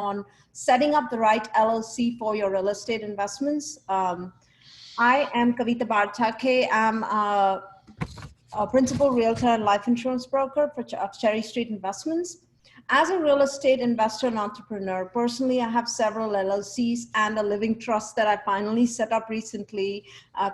on setting up the right LLC for your real estate investments. I am Kavitha Baratakke. I'm a principal realtor and life insurance broker for Cherry Street Investments. As a real estate investor and entrepreneur, personally, I have several LLCs and a living trust that I finally set up recently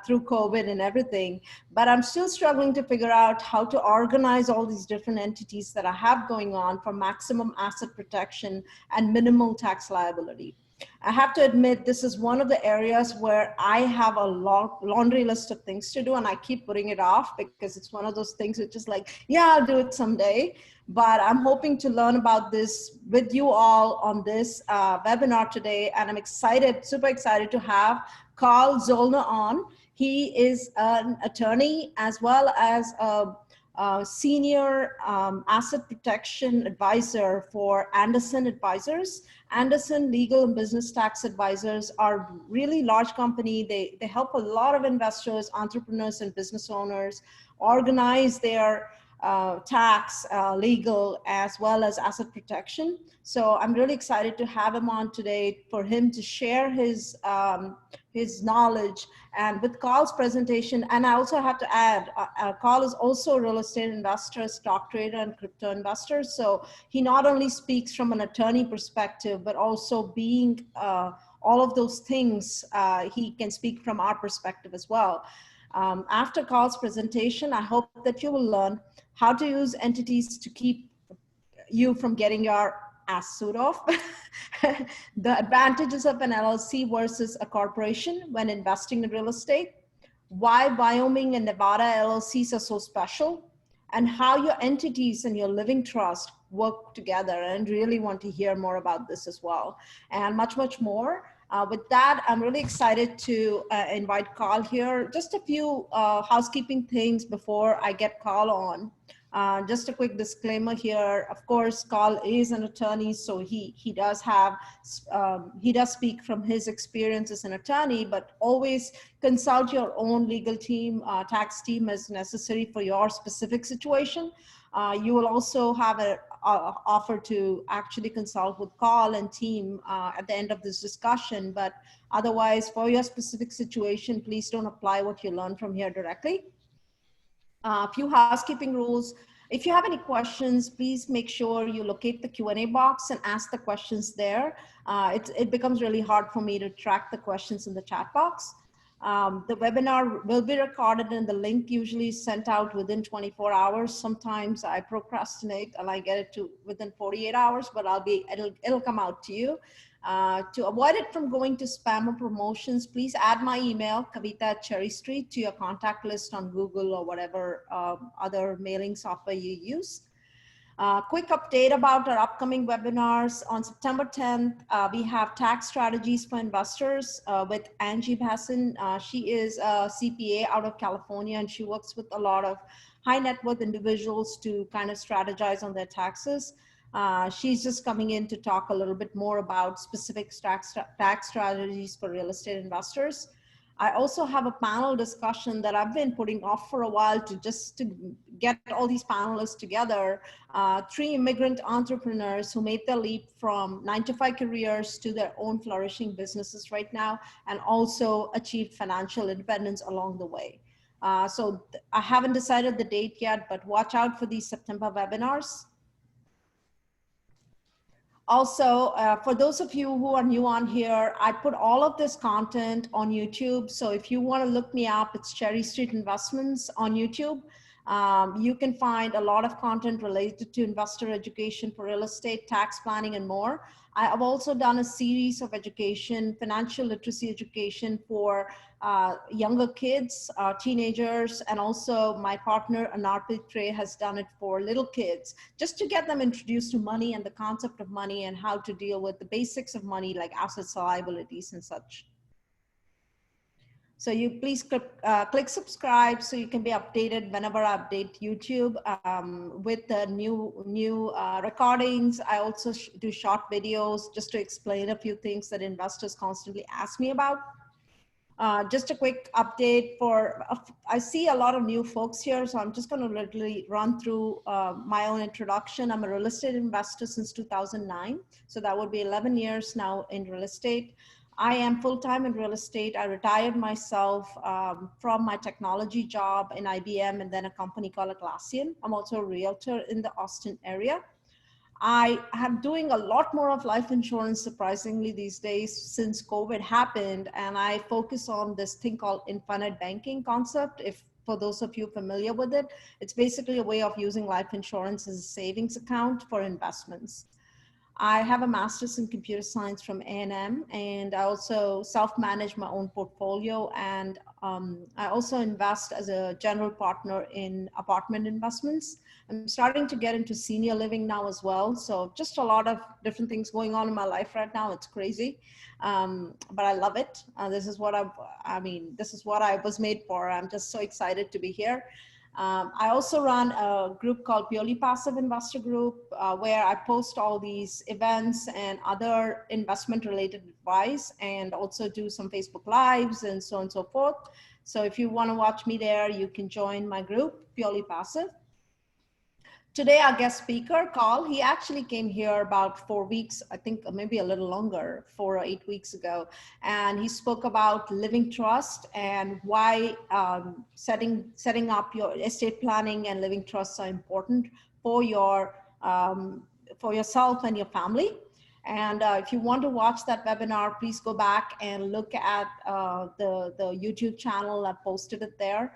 through COVID and everything. But I'm still struggling to figure out how to organize all these different entities that I have going on for maximum asset protection and minimal tax liability. I have to admit, this is one of the areas where I have a laundry list of things to do, and I keep putting it off because it's one of those things which is like, yeah, I'll do it someday. But I'm hoping to learn about this with you all on this webinar today. And I'm excited, super excited to have Carl Zoellner on. He is an attorney as well as a senior asset protection advisor for Anderson Advisors. Anderson Legal and Business Tax Advisors are really large company. They help a lot of investors, entrepreneurs, and business owners organize their tax, legal, as well as asset protection. So I'm really excited to have him on today for him to share his knowledge. And with Carl's presentation, and I also have to add, Carl is also a real estate investor, stock trader, and crypto investor. So he not only speaks from an attorney perspective, but also being all of those things, he can speak from our perspective as well. After Carl's presentation, I hope that you will learn how to use entities to keep you from getting your ass suit off, the advantages of an LLC versus a corporation when investing in real estate, why Wyoming and Nevada LLCs are so special, and how your entities and your living trust work together. And really want to hear more about this as well, and much, much more. With that, I'm really excited to invite Carl here. Just a few housekeeping things before I get Carl on. Just a quick disclaimer here. Of course, Carl is an attorney, so he does have he does speak from his experience as an attorney, but always consult your own legal team, tax team as necessary for your specific situation. You will also have an offer to actually consult with Carl and team at the end of this discussion. But otherwise, for your specific situation, please don't apply what you learn from here directly. A few housekeeping rules. If you have any questions, please make sure you locate the Q&A box and ask the questions there. It becomes really hard for me to track the questions in the chat box. The webinar will be recorded and the link usually is sent out within 24 hours. Sometimes I procrastinate and I get it to within 48 hours, but it'll come out to you. To avoid it from going to spam or promotions, please add my email, Kavitha@CherryStreet, to your contact list on Google or whatever other mailing software you use. Quick update about our upcoming webinars. On September 10th, we have tax strategies for investors with Angie Bassin. She is a CPA out of California, and she works with a lot of high net worth individuals to kind of strategize on their taxes. She's just coming in to talk a little bit more about specific tax strategies for real estate investors. I also have a panel discussion that I've been putting off for a while to get all these panelists together. 3 immigrant entrepreneurs who made the leap from 9-to-5 careers to their own flourishing businesses right now, and also achieved financial independence along the way. So I haven't decided the date yet, but watch out for these September webinars. Also, for those of you who are new on here, I put all of this content on YouTube. So if you want to look me up, it's Cherry Street Investments on YouTube. You can find a lot of content related to investor education for real estate, tax planning, and more. I have also done a series of education, financial literacy education for younger kids, teenagers, and also my partner, Anarpit Trey, has done it for little kids, just to get them introduced to money and the concept of money and how to deal with the basics of money, like assets, liabilities, and such. So you please click subscribe so you can be updated whenever I update YouTube with the new recordings. I also do short videos just to explain a few things that investors constantly ask me about. Just a quick update I see a lot of new folks here, so I'm just going to literally run through my own introduction. I'm a real estate investor since 2009, so that would be 11 years now in real estate. I am full-time in real estate. I retired myself from my technology job in IBM and then a company called Atlassian. I'm also a realtor in the Austin area. I am doing a lot more of life insurance, surprisingly, these days since COVID happened. And I focus on this thing called infinite banking concept. If for those of you familiar with it, it's basically a way of using life insurance as a savings account for investments. I have a master's in computer science from A&M, and I also self-manage my own portfolio. And I also invest as a general partner in apartment investments. I'm starting to get into senior living now as well. So just a lot of different things going on in my life right now. It's crazy, but I love it. This is what this is what I was made for. I'm just so excited to be here. I also run a group called Purely Passive Investor Group, where I post all these events and other investment related advice, and also do some Facebook Lives and so on and so forth. So if you want to watch me there, you can join my group, Purely Passive. Today, our guest speaker, Carl, he actually came here about 4 weeks, I think maybe a little longer, 4 or 8 weeks ago. And he spoke about living trust and why setting up your estate planning and living trusts are important for yourself and your family. And if you want to watch that webinar, please go back and look at the YouTube channel. I posted it there.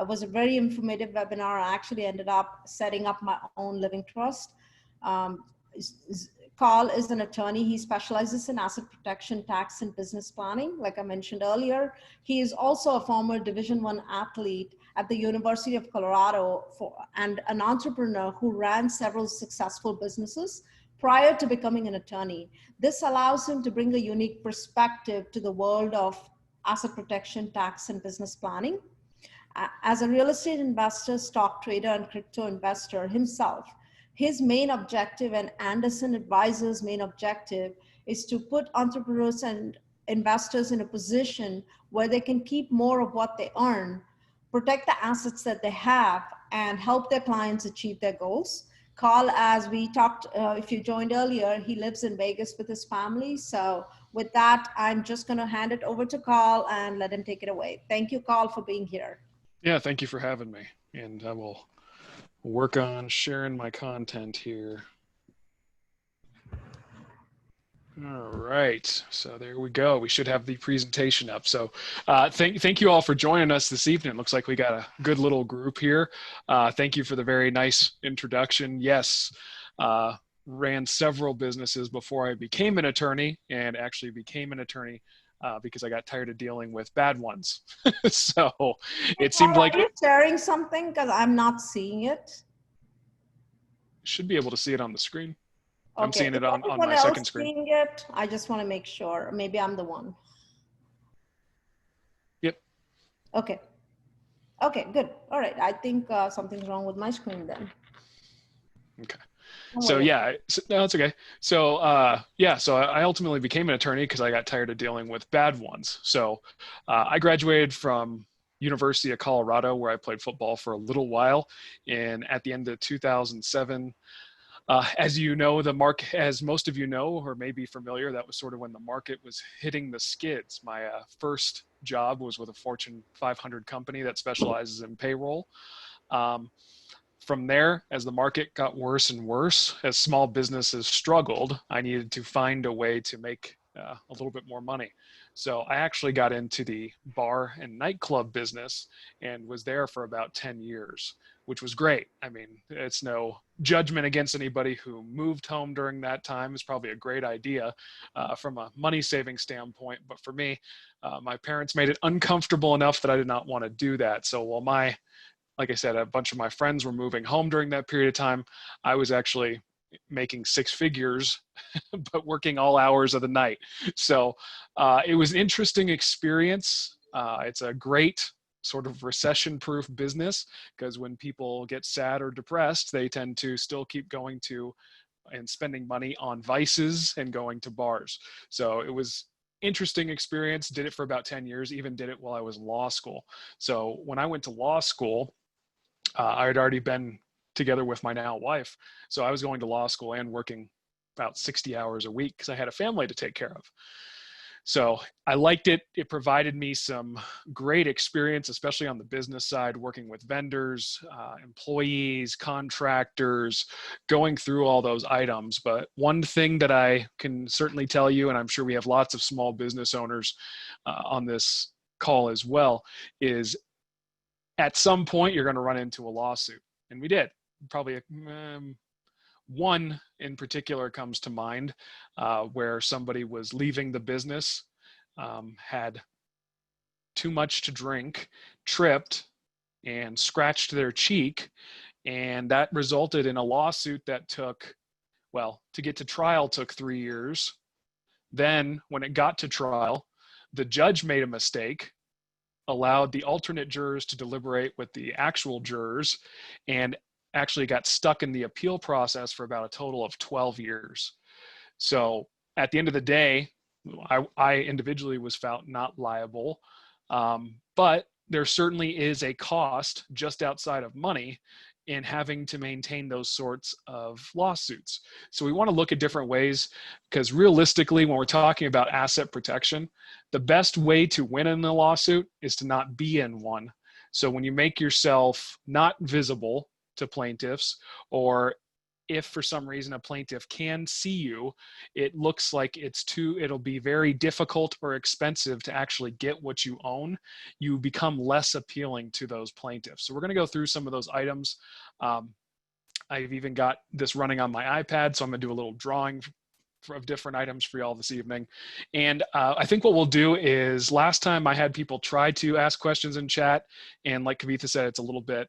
It was a very informative webinar. I actually ended up setting up my own living trust. Carl is an attorney. He specializes in asset protection, tax, and business planning, like I mentioned earlier. He is also a former Division I athlete at the University of Colorado and an entrepreneur who ran several successful businesses prior to becoming an attorney. This allows him to bring a unique perspective to the world of asset protection, tax, and business planning. As a real estate investor, stock trader, and crypto investor himself, his main objective and Anderson Advisors' main objective is to put entrepreneurs and investors in a position where they can keep more of what they earn, protect the assets that they have, and help their clients achieve their goals. Carl, as we talked, if you joined earlier, he lives in Vegas with his family. So with that, I'm just going to hand it over to Carl and let him take it away. Thank you, Carl, for being here. Yeah, thank you for having me. And I will work on sharing my content here. All right, so there we go. We should have the presentation up. So thank you all for joining us this evening. Looks like we got a good little group here. Thank you for the very nice introduction. Yes, ran several businesses before I became an attorney, and actually became an attorney because I got tired of dealing with bad ones. So it seemed like— Are you sharing something? Because I'm not seeing it. Should be able to see it on the screen. Okay. I'm seeing it on my second screen. Seeing it? I just want to make sure. Maybe I'm the one. Yep. Okay. Okay, good. All right. I think something's wrong with my screen then. Okay. So yeah, no, it's okay. So yeah, so I ultimately became an attorney because I got tired of dealing with bad ones. So I graduated from University of Colorado, where I played football for a little while. And at the end of 2007, as you know, as most of you know, or may be familiar, that was sort of when the market was hitting the skids. My first job was with a Fortune 500 company that specializes in payroll. From there, as the market got worse and worse, as small businesses struggled, I needed to find a way to make a little bit more money. So I actually got into the bar and nightclub business and was there for about 10 years, which was great. I mean, it's no judgment against anybody who moved home during that time. It's probably a great idea from a money saving standpoint. But for me, my parents made it uncomfortable enough that I did not want to do that. So while like I said, a bunch of my friends were moving home during that period of time, I was actually making six figures, but working all hours of the night. So it was an interesting experience. It's a great sort of recession-proof business, because when people get sad or depressed, they tend to still keep going to and spending money on vices and going to bars. So it was interesting experience. Did it for about 10 years, even did it while I was in law school. So when I went to law school, I had already been together with my now wife. So I was going to law school and working about 60 hours a week because I had a family to take care of. So I liked it. It provided me some great experience, especially on the business side, working with vendors, employees, contractors, going through all those items. But one thing that I can certainly tell you, and I'm sure we have lots of small business owners on this call as well, is at some point you're going to run into a lawsuit. And we did. Probably one in particular comes to mind where somebody was leaving the business, had too much to drink, tripped, and scratched their cheek. And that resulted in a lawsuit that took, well, to get to trial took 3 years. Then when it got to trial, the judge made a mistake, allowed the alternate jurors to deliberate with the actual jurors, and actually got stuck in the appeal process for about a total of 12 years. So at the end of the day, I individually was found not liable, but there certainly is a cost just outside of money in having to maintain those sorts of lawsuits. So we want to look at different ways, because realistically, when we're talking about asset protection, the best way to win in a lawsuit is to not be in one. So when you make yourself not visible to plaintiffs, or if for some reason a plaintiff can see you, it looks like it'll be very difficult or expensive to actually get what you own, you become less appealing to those plaintiffs. So we're going to go through some of those items. I've even got this running on my iPad, so I'm going to do a little drawing of different items for y'all this evening. And I think what we'll do is, last time I had people try to ask questions in chat, and like Kavitha said, it's a little bit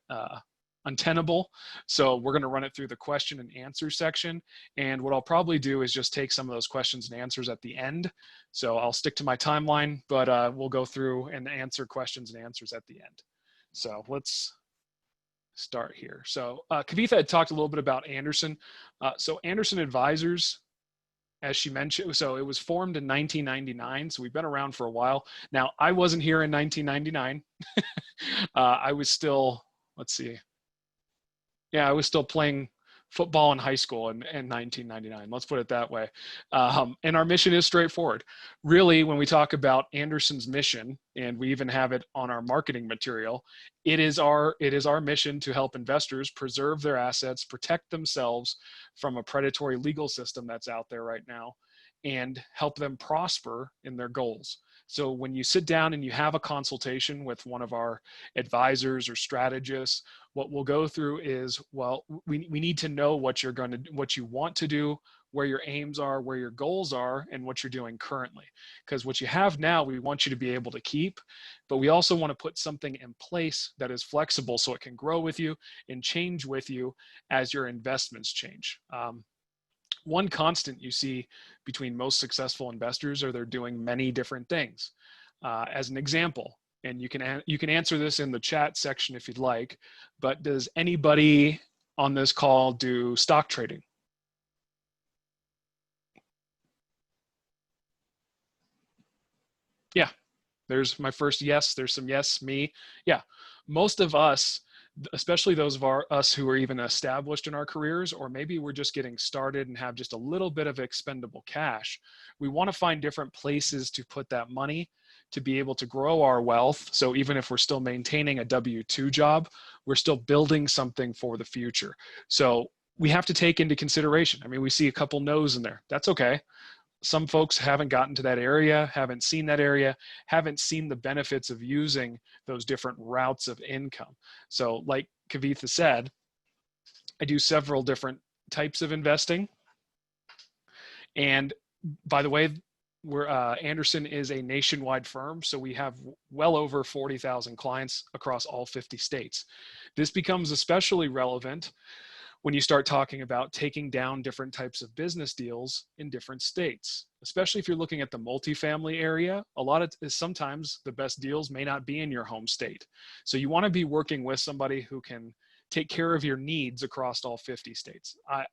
untenable. So we're going to run it through the question and answer section. And what I'll probably do is just take some of those questions and answers at the end. So I'll stick to my timeline, but we'll go through and answer questions and answers at the end. So let's start here. So Kavitha had talked a little bit about Anderson. So Anderson Advisors, as she mentioned, so it was formed in 1999. So we've been around for a while. Now, I wasn't here in 1999. I was still, let's see. Yeah, I was still playing football in high school in 1999. Let's put it that way. And our mission is straightforward. Really, when we talk about Anderson's mission, and we even have it on our marketing material, it is our mission to help investors preserve their assets, protect themselves from a predatory legal system that's out there right now, and help them prosper in their goals. So when you sit down and you have a consultation with one of our advisors or strategists, what we'll go through is, well, we need to know what you want to do, where your aims are, where your goals are, and what you're doing currently. Because what you have now, we want you to be able to keep, but we also want to put something in place that is flexible so it can grow with you and change with you as your investments change. One constant you see between most successful investors are they're doing many different things. As an example, and you can answer this in the chat section if you'd like, but does anybody on this call do stock trading? Yeah, there's my first yes. There's some yes, me. Yeah, most of us, especially those of us who are even established in our careers, or maybe we're just getting started and have just a little bit of expendable cash, we want to find different places to put that money to be able to grow our wealth. So even if we're still maintaining a W-2 job, we're still building something for the future. So we have to take into consideration. I mean, we see a couple no's in there. That's okay. Some folks haven't gotten to that area, haven't seen that area, haven't seen the benefits of using those different routes of income. So like Kavitha said, I do several different types of investing. And by the way, Anderson is a nationwide firm, so we have well over 40,000 clients across all 50 states. This becomes especially relevant when you start talking about taking down different types of business deals in different states, especially if you're looking at the multifamily area. Sometimes the best deals may not be in your home state. So you want to be working with somebody who can take care of your needs across all 50 states. I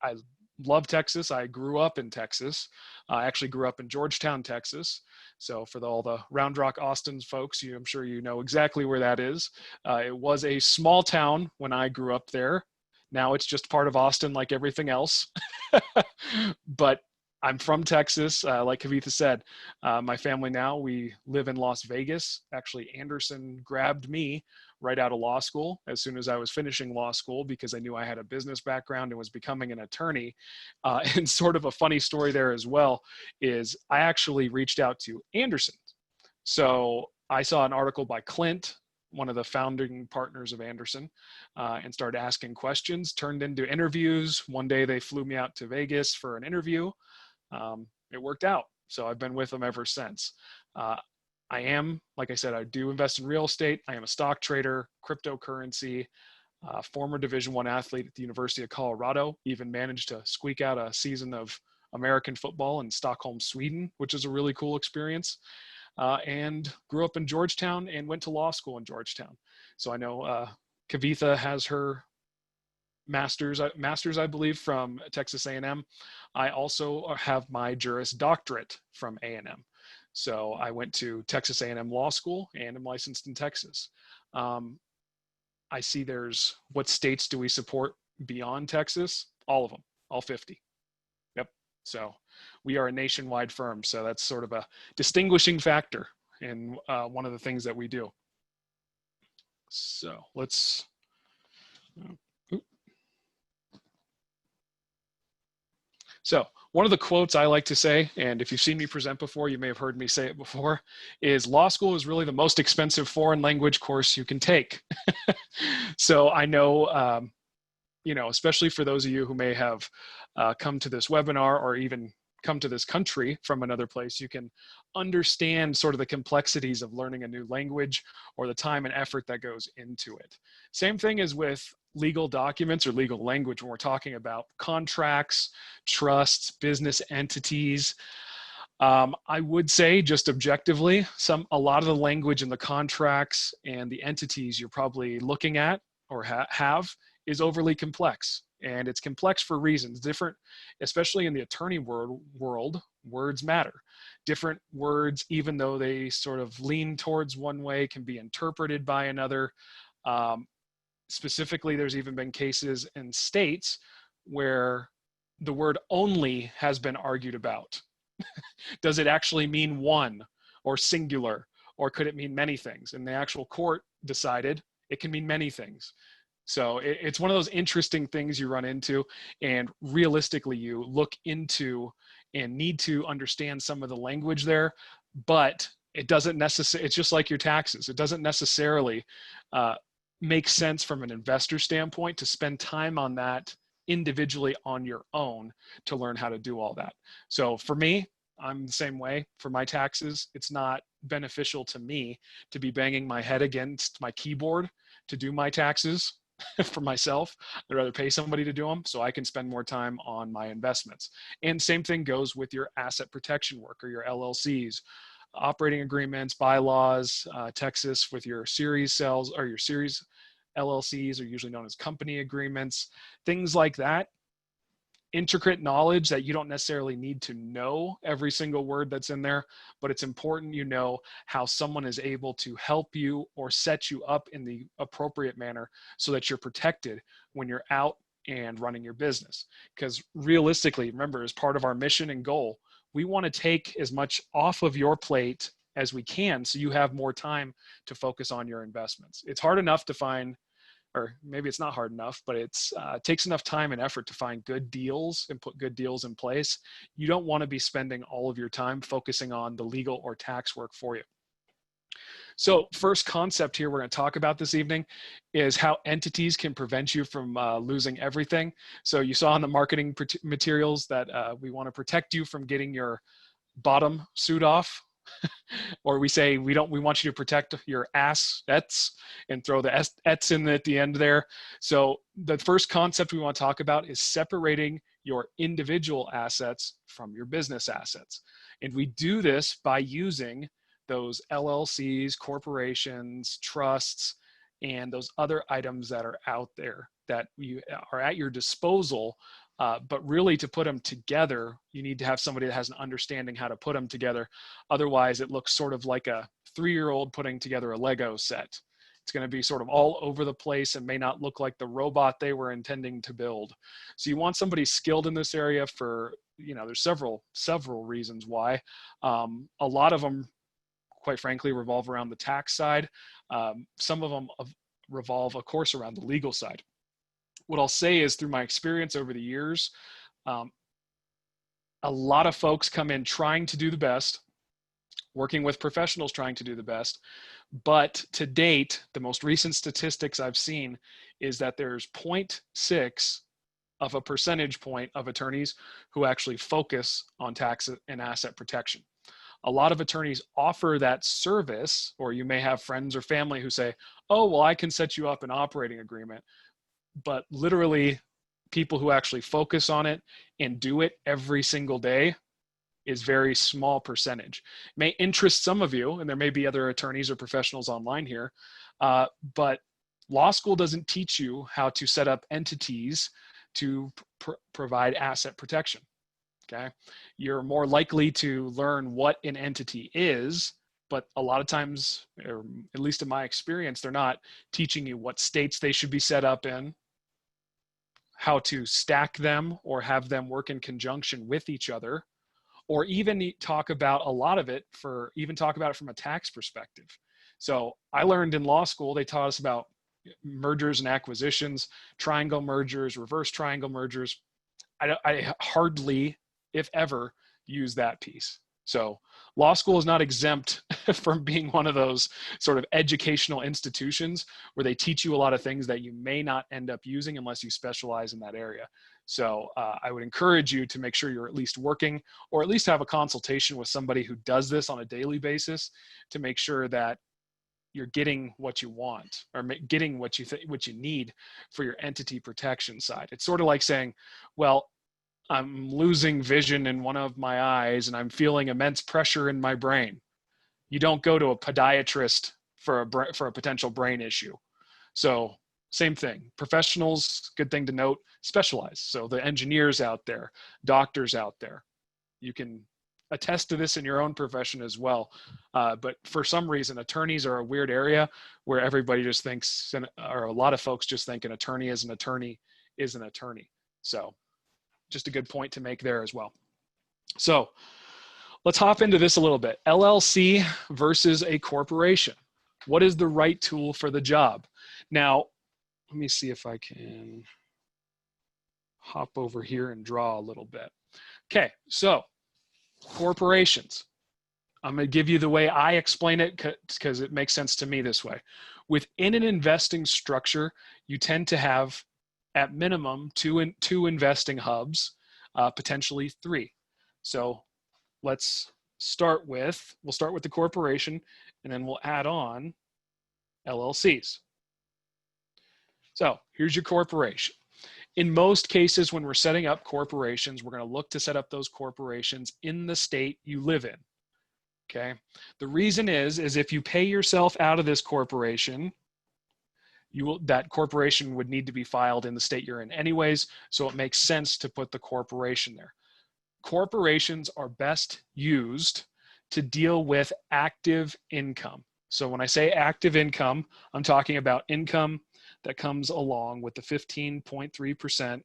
love Texas. I grew up in Texas. I actually grew up in Georgetown, Texas. So for all the Round Rock, Austin folks, I'm sure you know exactly where that is. It was a small town when I grew up there. Now it's just part of Austin like everything else. But I'm from Texas. Like Kavitha said, my family now, we live in Las Vegas. Actually, Anderson grabbed me right out of law school as soon as I was finishing law school because I knew I had a business background and was becoming an attorney. And sort of a funny story there as well is I actually reached out to Anderson. So I saw an article by Clint, one of the founding partners of Anderson, and started asking questions, turned into interviews. One day they flew me out to Vegas for an interview. It worked out. So I've been with them ever since. I am, like I said, I do invest in real estate. I am a stock trader, cryptocurrency, former Division I athlete at the University of Colorado, even managed to squeak out a season of American football in Stockholm, Sweden, which is a really cool experience. And grew up in Georgetown and went to law school in Georgetown. So I know Kavitha has her master's, I believe, from Texas A&M. I also have my Juris Doctorate from A&M. So I went to Texas A&M Law School and am licensed in Texas. I see there's, what states do we support beyond Texas? All of them, all 50. Yep. So we are a nationwide firm. So that's sort of a distinguishing factor in one of the things that we do. So let's, so one of the quotes I like to say, and if you've seen me present before, you may have heard me say it before, is law school is really the most expensive foreign language course you can take. So I know, especially for those of you who may have come to this webinar or even come to this country from another place, you can understand sort of the complexities of learning a new language or the time and effort that goes into it. Same thing as with legal documents or legal language when we're talking about contracts, trusts, business entities. I would say just objectively, a lot of the language in the contracts and the entities you're probably looking at or have is overly complex. And it's complex for reasons different, especially in the attorney world, words matter. Different words, even though they sort of lean towards one way, can be interpreted by another. Specifically, there's even been cases in states where the word only has been argued about. Does it actually mean one or singular, or could it mean many things? And the actual court decided it can mean many things. So it's one of those interesting things you run into, and realistically you look into and need to understand some of the language there, but it doesn't necessarily, it's just like your taxes. It doesn't necessarily make sense from an investor standpoint to spend time on that individually on your own to learn how to do all that. So for me, I'm the same way. For my taxes, it's not beneficial to me to be banging my head against my keyboard to do my taxes. For myself, I'd rather pay somebody to do them so I can spend more time on my investments. And same thing goes with your asset protection work or your LLCs, operating agreements, bylaws, Texas with your series cells or your series LLCs are usually known as company agreements, things like that. Intricate knowledge that you don't necessarily need to know every single word that's in there, but it's important you know how someone is able to help you or set you up in the appropriate manner so that you're protected when you're out and running your business. Because realistically, remember, as part of our mission and goal, we want to take as much off of your plate as we can so you have more time to focus on your investments. It's hard enough to find, or maybe it's not hard enough, but it takes enough time and effort to find good deals and put good deals in place. You don't want to be spending all of your time focusing on the legal or tax work for you. So first concept here we're going to talk about this evening is how entities can prevent you from losing everything. So you saw in the marketing materials that we want to protect you from getting your bottom suit off. Or we say we want you to protect your assets and throw the ets in at the end there. So the first concept we want to talk about is separating your individual assets from your business assets. And we do this by using those LLCs, corporations, trusts, and those other items that are out there that you are at your disposal But really, to put them together, you need to have somebody that has an understanding how to put them together. Otherwise, it looks sort of like a 3-year-old putting together a Lego set. It's going to be sort of all over the place and may not look like the robot they were intending to build. So you want somebody skilled in this area for, there's several reasons why. A lot of them, quite frankly, revolve around the tax side. Some of them revolve, of course, around the legal side. What I'll say is, through my experience over the years, a lot of folks come in trying to do the best, working with professionals trying to do the best. But to date, the most recent statistics I've seen is that there's 0.6 of a percentage point of attorneys who actually focus on tax and asset protection. A lot of attorneys offer that service, or you may have friends or family who say, oh, well, I can set you up an operating agreement. But literally, people who actually focus on it and do it every single day is very small percentage. It may interest some of you, and there may be other attorneys or professionals online here, but law school doesn't teach you how to set up entities to provide asset protection. Okay, you're more likely to learn what an entity is, but a lot of times, or at least in my experience, they're not teaching you what states they should be set up in, how to stack them or have them work in conjunction with each other, or even talk about a lot of it from a tax perspective. So I learned in law school, they taught us about mergers and acquisitions, triangle mergers, reverse triangle mergers. I hardly, if ever, use that piece. So law school is not exempt from being one of those sort of educational institutions where they teach you a lot of things that you may not end up using unless you specialize in that area. So I would encourage you to make sure you're at least working, or at least have a consultation with somebody who does this on a daily basis to make sure that you're getting what you want, or getting what you need for your entity protection side. It's sort of like saying, well, I'm losing vision in one of my eyes and I'm feeling immense pressure in my brain. You don't go to a podiatrist for a potential brain issue. So same thing. Professionals, good thing to note, specialize. So the engineers out there, doctors out there, you can attest to this in your own profession as well. But for some reason, attorneys are a weird area where everybody just thinks, or a lot of folks just think an attorney is an attorney is an attorney. So just a good point to make there as well. So let's hop into this a little bit. LLC versus a corporation. What is the right tool for the job? Now, let me see if I can hop over here and draw a little bit. Okay, so corporations. I'm going to give you the way I explain it because it makes sense to me this way. Within an investing structure, you tend to have, at minimum, two investing hubs, potentially 3. So we'll start with the corporation, and then we'll add on LLCs. So here's your corporation. In most cases, when we're setting up corporations, we're going to look to set up those corporations in the state you live in. Okay. The reason is if you pay yourself out of this corporation, that corporation would need to be filed in the state you're in anyways, so it makes sense to put the corporation there. Corporations are best used to deal with active income. So when I say active income, I'm talking about income that comes along with the 15.3%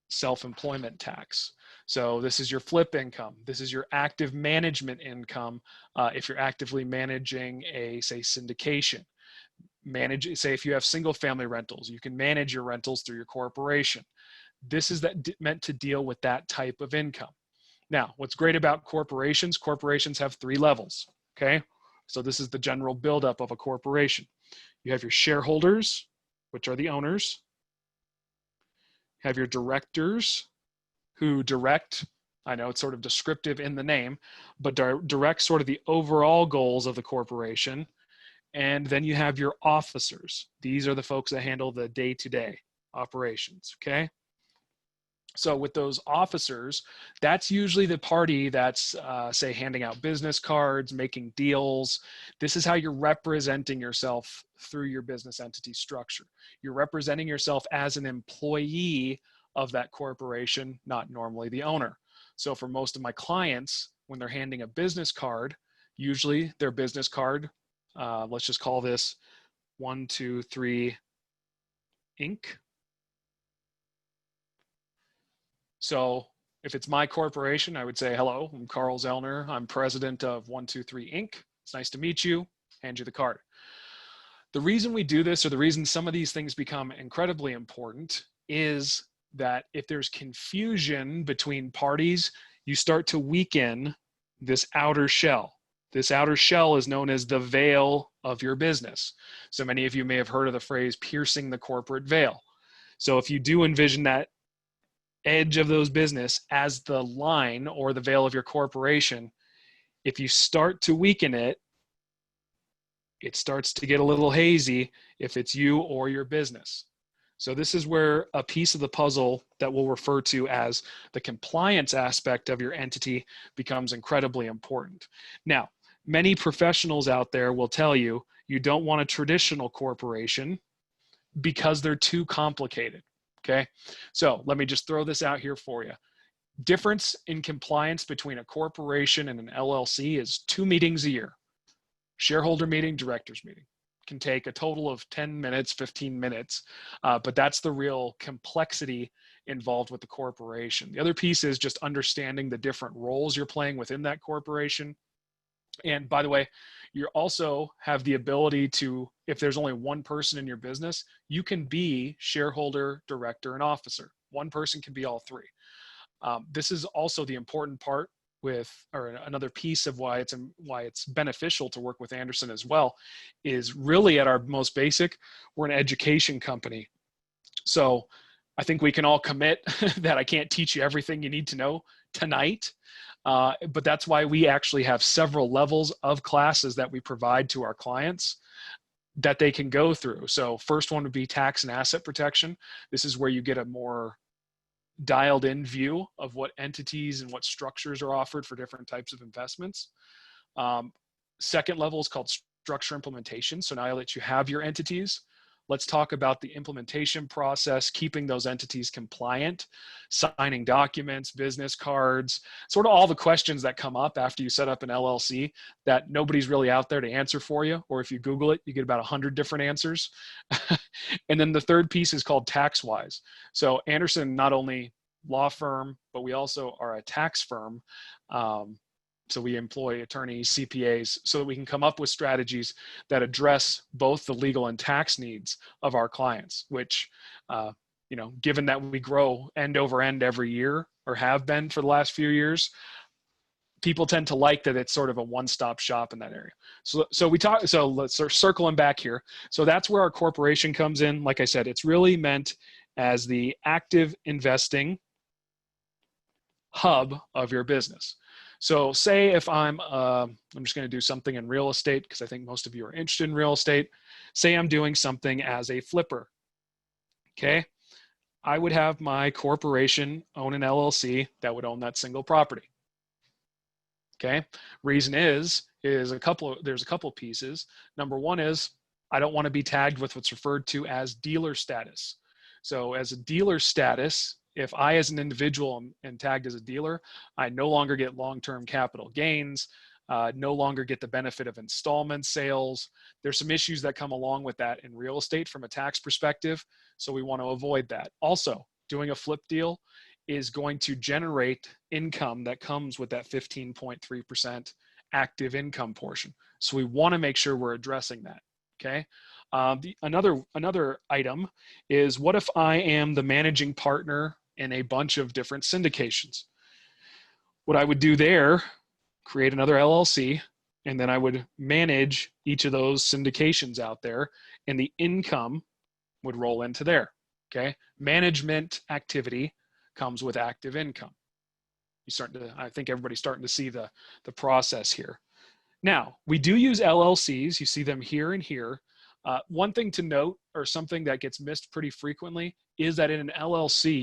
self-employment tax. So this is your flip income. This is your active management income. If you're actively managing say syndication, say if you have single family rentals, you can manage your rentals through your corporation. This is meant to deal with that type of income. Now, what's great about corporations have 3 levels, okay? So this is the general buildup of a corporation. You have your shareholders, which are the owners. You have your directors, who direct, I know it's sort of descriptive in the name, but direct sort of the overall goals of the corporation. And then you have your officers. These are the folks that handle the day-to-day operations, okay? So with those officers, that's usually the party that's, say, handing out business cards, making deals. This is how you're representing yourself through your business entity structure. You're representing yourself as an employee of that corporation, not normally the owner. So for most of my clients, when they're handing a business card, usually their business card, let's just call this 123 Inc. So if it's my corporation, I would say, hello, I'm Carl Zoellner. I'm president of 123 Inc. It's nice to meet you. Hand you the card. The reason we do this, or the reason some of these things become incredibly important, is that if there's confusion between parties, you start to weaken this outer shell. This outer shell is known as the veil of your business. So many of you may have heard of the phrase piercing the corporate veil. So if you do envision that edge of those business as the line or the veil of your corporation, if you start to weaken it, it starts to get a little hazy if it's you or your business. So this is where a piece of the puzzle that we'll refer to as the compliance aspect of your entity becomes incredibly important. Now, many professionals out there will tell you, you don't want a traditional corporation because they're too complicated, okay? So let me just throw this out here for you. Difference in compliance between a corporation and an LLC is 2 meetings a year. Shareholder meeting, directors meeting. Can take a total of 10 minutes, 15 minutes, but that's the real complexity involved with the corporation. The other piece is just understanding the different roles you're playing within that corporation. And by the way, you also have the ability to, if there's only one person in your business, you can be shareholder, director, and officer. One person can be all three. This is also the important part with, or another piece of why it's beneficial to work with Anderson as well, is really at our most basic, we're an education company. So I think we can all commit that I can't teach you everything you need to know tonight. But that's why we actually have several levels of classes that we provide to our clients that they can go through. So first one would be tax and asset protection. This is where you get a more dialed in view of what entities and what structures are offered for different types of investments. Second level is called structure implementation. So now that you have your entities, let's talk about the implementation process, keeping those entities compliant, signing documents, business cards, sort of all the questions that come up after you set up an LLC that nobody's really out there to answer for you. Or if you Google it, you get about 100 different answers. And then the third piece is called TaxWise. So Anderson, not only law firm, but we also are a tax firm. So we employ attorneys, CPAs, so that we can come up with strategies that address both the legal and tax needs of our clients, which, given that we grow end over end every year, or have been for the last few years, people tend to like that it's sort of a one-stop shop in that area. So let's start circling back here. So that's where our corporation comes in. Like I said, it's really meant as the active investing hub of your business. So say if I'm just going to do something in real estate because I think most of you are interested in real estate. Say I'm doing something as a flipper. Okay. I would have my corporation own an LLC that would own that single property. Okay. Reason is there's a couple pieces. Number one is I don't want to be tagged with what's referred to as dealer status. So as a dealer status, if I, as an individual, am tagged as a dealer, I no longer get long-term capital gains, no longer get the benefit of installment sales. There's some issues that come along with that in real estate from a tax perspective, so we want to avoid that. Also, doing a flip deal is going to generate income that comes with that 15.3% active income portion. So we want to make sure we're addressing that, okay? Another item is, what if I am the managing partner in a bunch of different syndications? What I would do there, create another LLC, and then I would manage each of those syndications out there, and the income would roll into there, okay? Management activity comes with active income. I think everybody's starting to see the process here. Now, we do use LLCs. You see them here and here. One thing to note, or something that gets missed pretty frequently, is that in an LLC,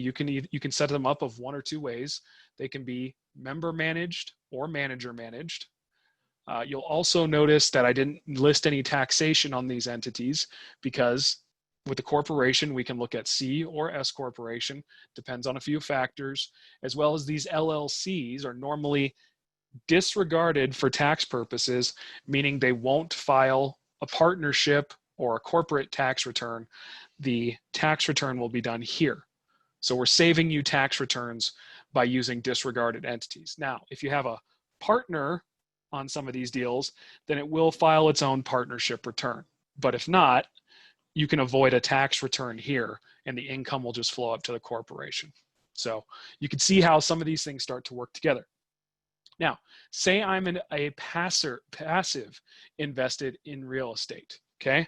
you can set them up of one or two ways. They can be member managed or manager managed. You'll also notice that I didn't list any taxation on these entities because With the corporation, we can look at C or S corporation, depends on a few factors, as well as these LLCs are normally disregarded for tax purposes, meaning they won't file a partnership or a corporate tax return. The tax return will be done here. So we're saving you tax returns by using disregarded entities. Now, if you have a partner on some of these deals, then it will file its own partnership return. But if not, you can avoid a tax return here and the income will just flow up to the corporation. So you can see how some of these things start to work together. Now, say I'm a passive invested in real estate, okay?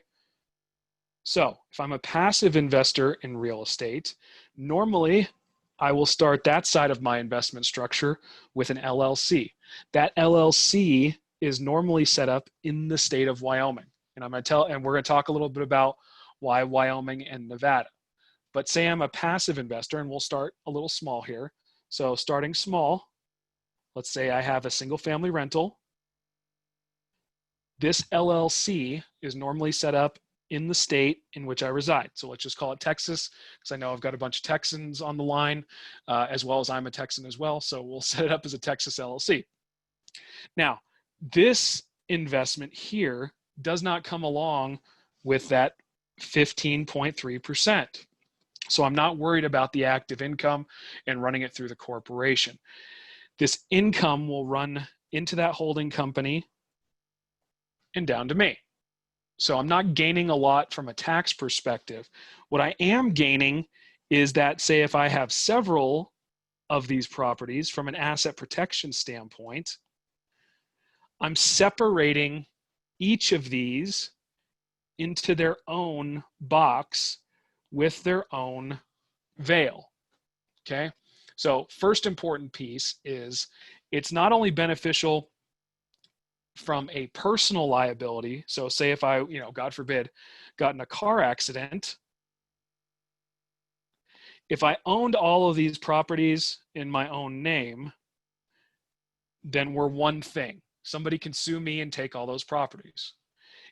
So if I'm a passive investor in real estate, normally I will start that side of my investment structure with an LLC. That LLC is normally set up in the state of Wyoming. And we're going to talk a little bit about why Wyoming and Nevada. But say I'm a passive investor, and we'll start a little small here. So starting small, let's say I have a single family rental. This LLC is normally set up in the state in which I reside. So let's just call it Texas, because I know I've got a bunch of Texans on the line, as well as I'm a Texan as well. So we'll set it up as a Texas LLC. Now, this investment here does not come along with that 15.3%. So I'm not worried about the active income and running it through the corporation. This income will run into that holding company and down to me. So I'm not gaining a lot from a tax perspective. What I am gaining is that, say, if I have several of these properties from an asset protection standpoint, I'm separating each of these into their own box with their own veil, okay? So first important piece is it's not only beneficial from a personal liability. So say if I, God forbid, got in a car accident, if I owned all of these properties in my own name, then we're one thing. Somebody can sue me and take all those properties.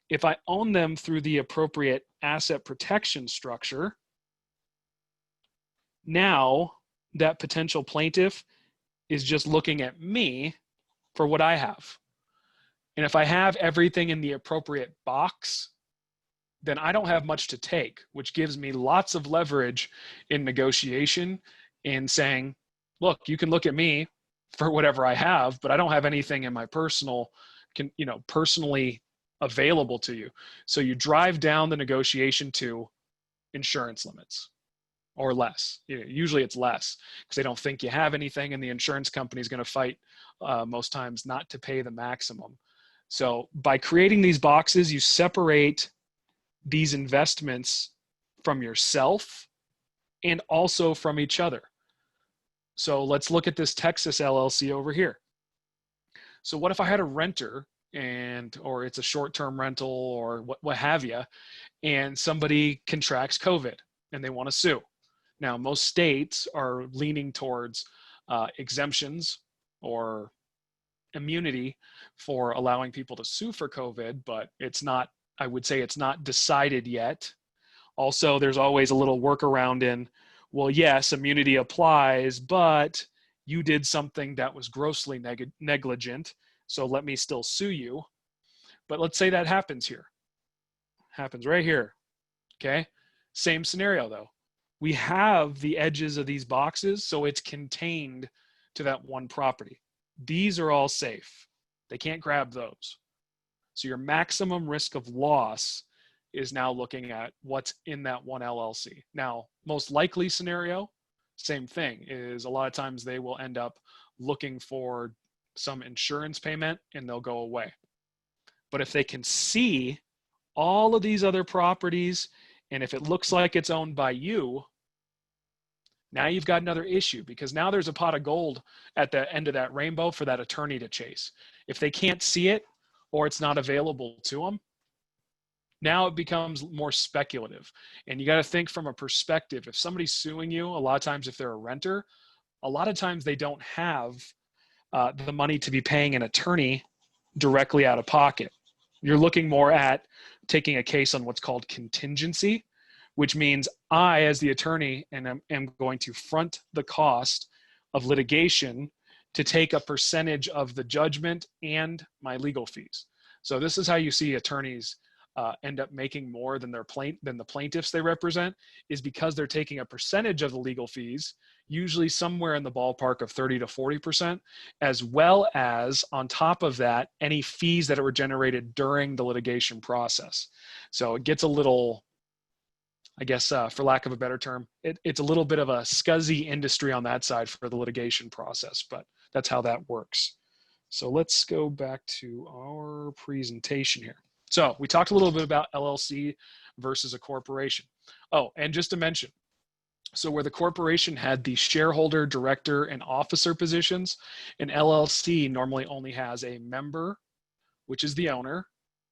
If I own them through the appropriate asset protection structure, now that potential plaintiff is just looking at me for what I have. And if I have everything in the appropriate box, then I don't have much to take, which gives me lots of leverage in negotiation in saying, look, you can look at me for whatever I have, but I don't have anything in my personally available to you. So you drive down the negotiation to insurance limits or less. Usually it's less because they don't think you have anything, and the insurance company is going to fight most times not to pay the maximum. So by creating these boxes, you separate these investments from yourself and also from each other. So let's look at this Texas LLC over here. So what if I had a renter or it's a short-term rental or what have you, and somebody contracts COVID and they want to sue? Now, most states are leaning towards exemptions or immunity for allowing people to sue for COVID, but I would say it's not decided yet. Also, there's always a little workaround in, well, yes, immunity applies, but you did something that was grossly negligent, so let me still sue you. But let's say that happens here. Happens right here, okay? Same scenario though. We have the edges of these boxes, so it's contained to that one property. These are all safe. They can't grab those. So your maximum risk of loss is now looking at what's in that one LLC. Now, most likely scenario, same thing, is a lot of times they will end up looking for some insurance payment and they'll go away. But if they can see all of these other properties, and if it looks like it's owned by you, now you've got another issue, because now there's a pot of gold at the end of that rainbow for that attorney to chase. If they can't see it or it's not available to them, now it becomes more speculative. And you got to think from a perspective. If somebody's suing you, a lot of times if they're a renter, a lot of times they don't have the money to be paying an attorney directly out of pocket. You're looking more at taking a case on what's called contingency, which means I, as the attorney, am going to front the cost of litigation to take a percentage of the judgment and my legal fees. So this is how you see attorneys end up making more than the plaintiffs they represent, is because they're taking a percentage of the legal fees, usually somewhere in the ballpark of 30 to 40%, as well as on top of that, any fees that were generated during the litigation process. So it gets a little, I guess, for lack of a better term, it's a little bit of a scuzzy industry on that side for the litigation process, but that's how that works. So let's go back to our presentation here. So we talked a little bit about LLC versus a corporation. Oh, and just to mention, so where the corporation had the shareholder, director, and officer positions, an LLC normally only has a member, which is the owner,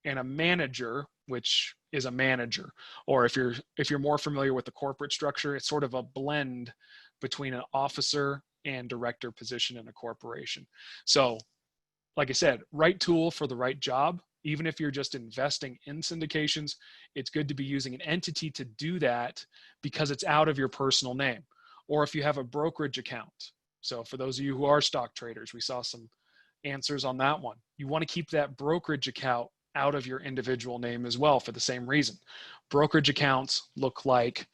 and a manager, which is a manager. Or if you're more familiar with the corporate structure, it's sort of a blend between an officer and director position in a corporation. So like I said, right tool for the right job. Even if you're just investing in syndications, it's good to be using an entity to do that because it's out of your personal name. Or if you have a brokerage account. So for those of you who are stock traders, we saw some answers on that one. You want to keep that brokerage account out of your individual name as well for the same reason. Brokerage accounts look like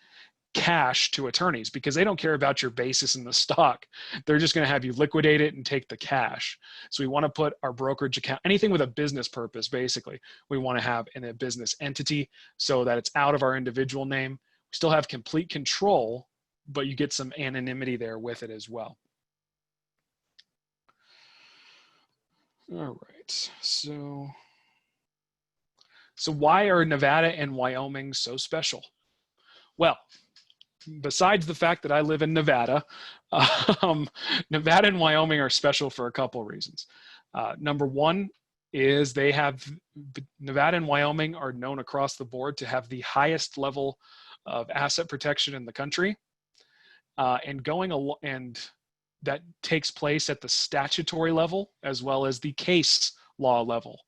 cash to attorneys because they don't care about your basis in the stock. They're just going to have you liquidate it and take the cash. So we want to put our brokerage account, anything with a business purpose, basically, we want to have in a business entity so that it's out of our individual name. We still have complete control, but you get some anonymity there with it as well. All right, so why are Nevada and Wyoming so special? Well, besides the fact that I live in Nevada, Nevada and Wyoming are special for a couple of reasons. Number one is Nevada and Wyoming are known across the board to have the highest level of asset protection in the country. And that takes place at the statutory level as well as the case law level.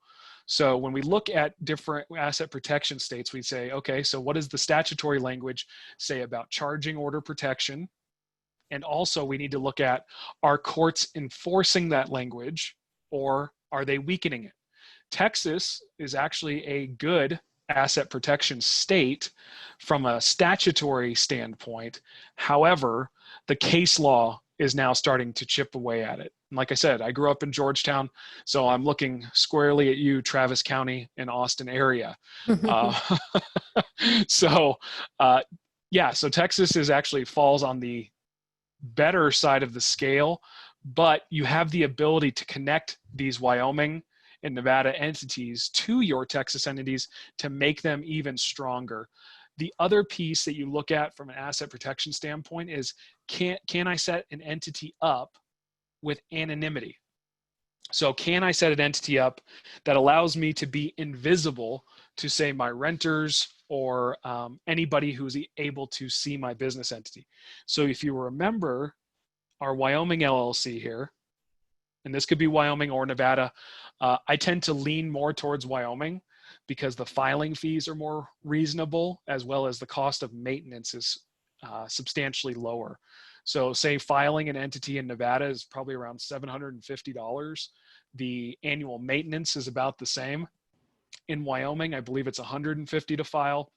So when we look at different asset protection states, we say, okay, so what does the statutory language say about charging order protection? And also we need to look at, are courts enforcing that language or are they weakening it? Texas is actually a good asset protection state from a statutory standpoint. However, the case law is now starting to chip away at it. And like I said, I grew up in Georgetown, so I'm looking squarely at you, Travis County and Austin area. So Texas actually falls on the better side of the scale, but you have the ability to connect these Wyoming and Nevada entities to your Texas entities to make them even stronger. The other piece that you look at from an asset protection standpoint is, can I set an entity up with anonymity? So can I set an entity up that allows me to be invisible to, say, my renters or anybody who's able to see my business entity? So if you remember our Wyoming LLC here, and this could be Wyoming or Nevada, I tend to lean more towards Wyoming because the filing fees are more reasonable, as well as the cost of maintenance is substantially lower. So say filing an entity in Nevada is probably around $750. The annual maintenance is about the same. In Wyoming, I believe it's $150 to file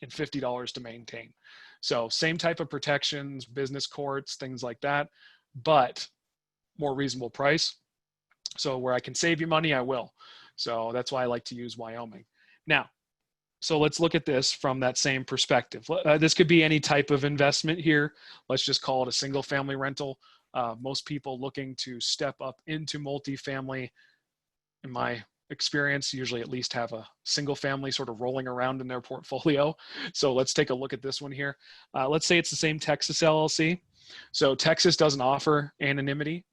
and $50 to maintain. So same type of protections, business courts, things like that, but more reasonable price. So where I can save you money, I will. So that's why I like to use Wyoming. Now, so let's look at this from that same perspective. This could be any type of investment here. Let's just call it a single family rental. Most people looking to step up into multifamily, in my experience, usually at least have a single family sort of rolling around in their portfolio. So let's take a look at this one here. Let's say it's the same Texas LLC. So Texas doesn't offer anonymity.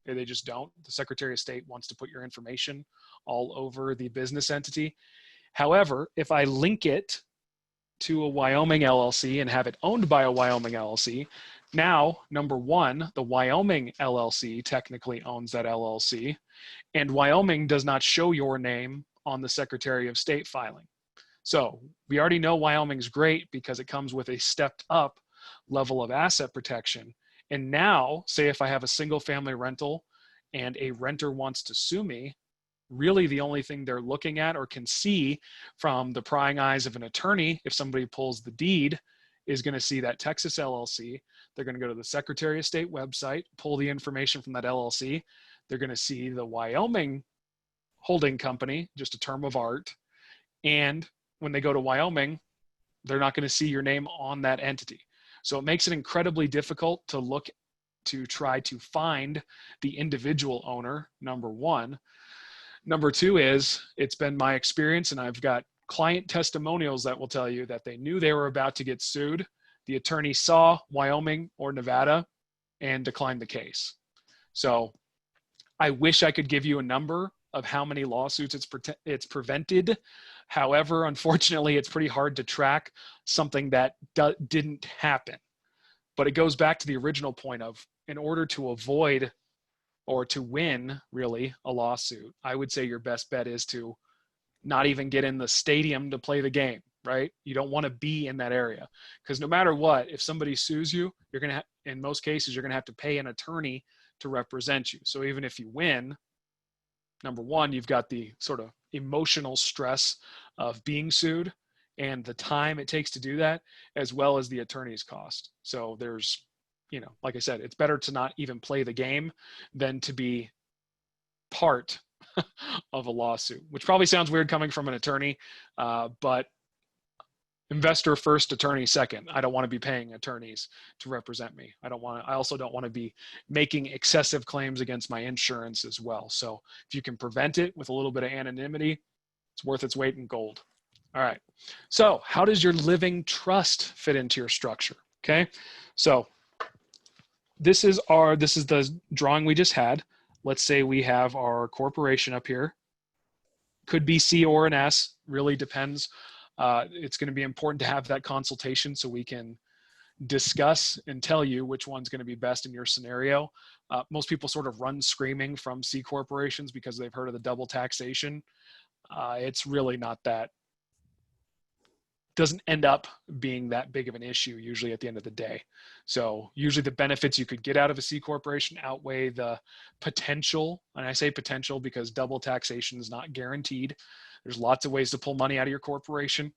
They just don't. The Secretary of State wants to put your information all over the business entity. However, if I link it to a Wyoming LLC and have it owned by a Wyoming LLC, now, number one, the Wyoming LLC technically owns that LLC, and Wyoming does not show your name on the Secretary of State filing. So we already know Wyoming's great because it comes with a stepped up level of asset protection. And now, say if I have a single family rental and a renter wants to sue me, really the only thing they're looking at or can see from the prying eyes of an attorney, if somebody pulls the deed, is going to see that Texas LLC. They're going to go to the Secretary of State website, pull the information from that LLC. They're going to see the Wyoming holding company, just a term of art. And when they go to Wyoming, they're not going to see your name on that entity. So it makes it incredibly difficult to look to try to find the individual owner, number one. Number two is, it's been my experience, and I've got client testimonials that will tell you that they knew they were about to get sued. The attorney saw Wyoming or Nevada and declined the case. So I wish I could give you a number of how many lawsuits it's prevented. However, unfortunately, it's pretty hard to track something that didn't happen. But it goes back to the original point of, in order to avoid or to win, really, a lawsuit, I would say your best bet is to not even get in the stadium to play the game, right? You don't want to be in that area, because no matter what, if somebody sues you, you're going to, in most cases, you're going to have to pay an attorney to represent you. So even if you win, number one, you've got the sort of emotional stress of being sued and the time it takes to do that, as well as the attorney's cost. So there's, you know, like I said, it's better to not even play the game than to be part of a lawsuit, which probably sounds weird coming from an attorney, but investor first, attorney second. I don't want to be paying attorneys to represent me. I also don't want to be making excessive claims against my insurance as well. So if you can prevent it with a little bit of anonymity, it's worth its weight in gold. All right. So how does your living trust fit into your structure? Okay. So this is the drawing we just had. Let's say we have our corporation up here. Could be C or an S, really depends. It's going to be important to have that consultation so we can discuss and tell you which one's going to be best in your scenario. Most people sort of run screaming from C corporations because they've heard of the double taxation. It's really not that, doesn't end up being that big of an issue usually at the end of the day. So usually the benefits you could get out of a C corporation outweigh the potential. And I say potential because double taxation is not guaranteed. There's lots of ways to pull money out of your corporation.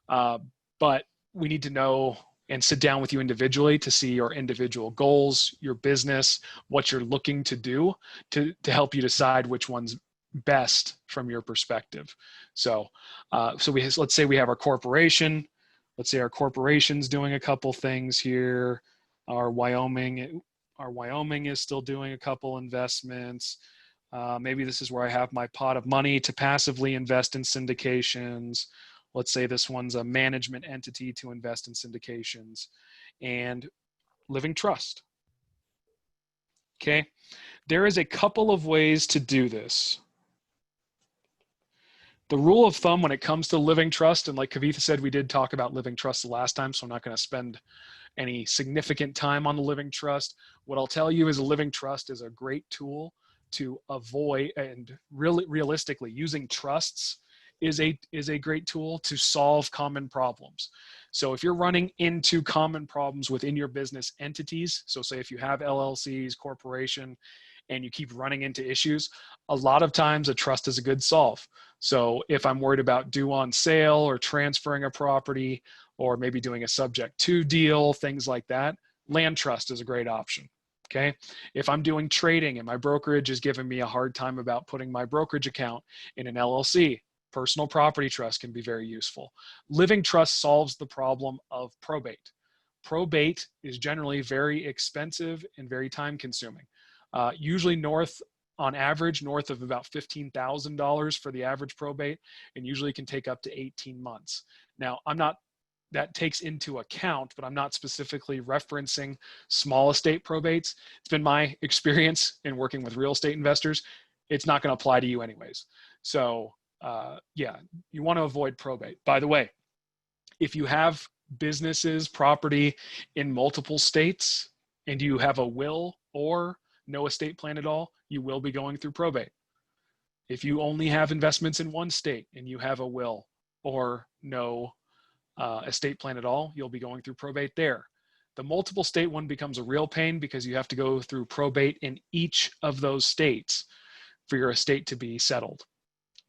But we need to know and sit down with you individually to see your individual goals, your business, what you're looking to do to help you decide which one's best from your perspective. So let's say we have our corporation. Let's say our corporation's doing a couple things here. Our Wyoming is still doing a couple investments. Maybe this is where I have my pot of money to passively invest in syndications. Let's say this one's a management entity to invest in syndications and living trust. Okay. There is a couple of ways to do this. The rule of thumb when it comes to living trust, and like Kavitha said, we did talk about living trust the last time, so I'm not going to spend any significant time on the living trust. What I'll tell you is a living trust is a great tool to avoid, and really realistically, using trusts is a great tool to solve common problems. So if you're running into common problems within your business entities, so say if you have LLCs, corporation, and you keep running into issues, a lot of times a trust is a good solve. So if I'm worried about due on sale or transferring a property or maybe doing a subject to deal, things like that, land trust is a great option. Okay. If I'm doing trading and my brokerage is giving me a hard time about putting my brokerage account in an LLC, personal property trust can be very useful. Living trust solves the problem of probate. Probate is generally very expensive and very time consuming. Usually on average, north of about $15,000 for the average probate, and usually can take up to 18 months. Now, that takes into account, but I'm not specifically referencing small estate probates. It's been my experience in working with real estate investors. It's not going to apply to you anyways. So yeah, you want to avoid probate. By the way, if you have businesses, property in multiple states, and you have a will or no estate plan at all, you will be going through probate. If you only have investments in one state and you have a will or no estate plan at all, you'll be going through probate there. The multiple state one becomes a real pain because you have to go through probate in each of those states for your estate to be settled.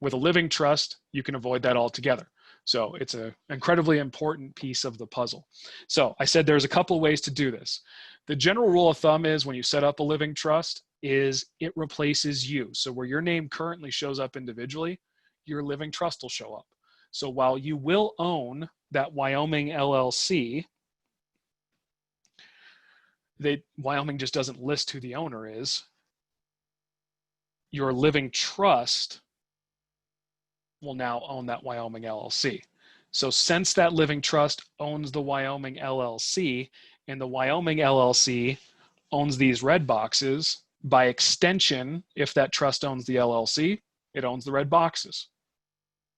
With a living trust, you can avoid that altogether. So it's an incredibly important piece of the puzzle. So I said there's a couple of ways to do this. The general rule of thumb is when you set up a living trust is it replaces you. So where your name currently shows up individually, your living trust will show up. So while you will own that Wyoming LLC, Wyoming just doesn't list who the owner is. Your living trust will now own that Wyoming LLC. So since that living trust owns the Wyoming LLC and the Wyoming LLC owns these red boxes, by extension, if that trust owns the LLC, it owns the red boxes.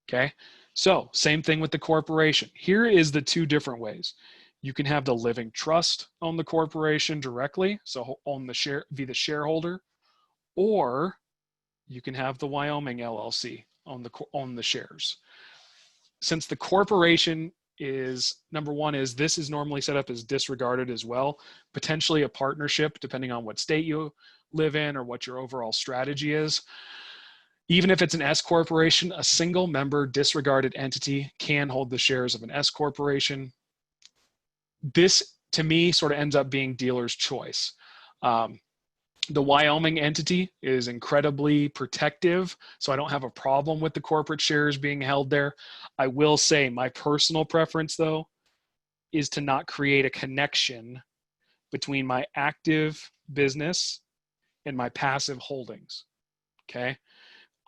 Okay, so same thing with the corporation. Here is the two different ways. You can have the living trust own the corporation directly, so own the share, be the shareholder, or you can have the Wyoming LLC own the shares. Since the corporation is, number one is this is normally set up as disregarded as well, potentially a partnership depending on what state you live in or what your overall strategy is. Even if it's an S corporation, a single member disregarded entity can hold the shares of an S corporation. This, to me, sort of ends up being dealer's choice. The Wyoming entity is incredibly protective, so I don't have a problem with the corporate shares being held there. I will say my personal preference, though, is to not create a connection between my active business and my passive holdings, okay?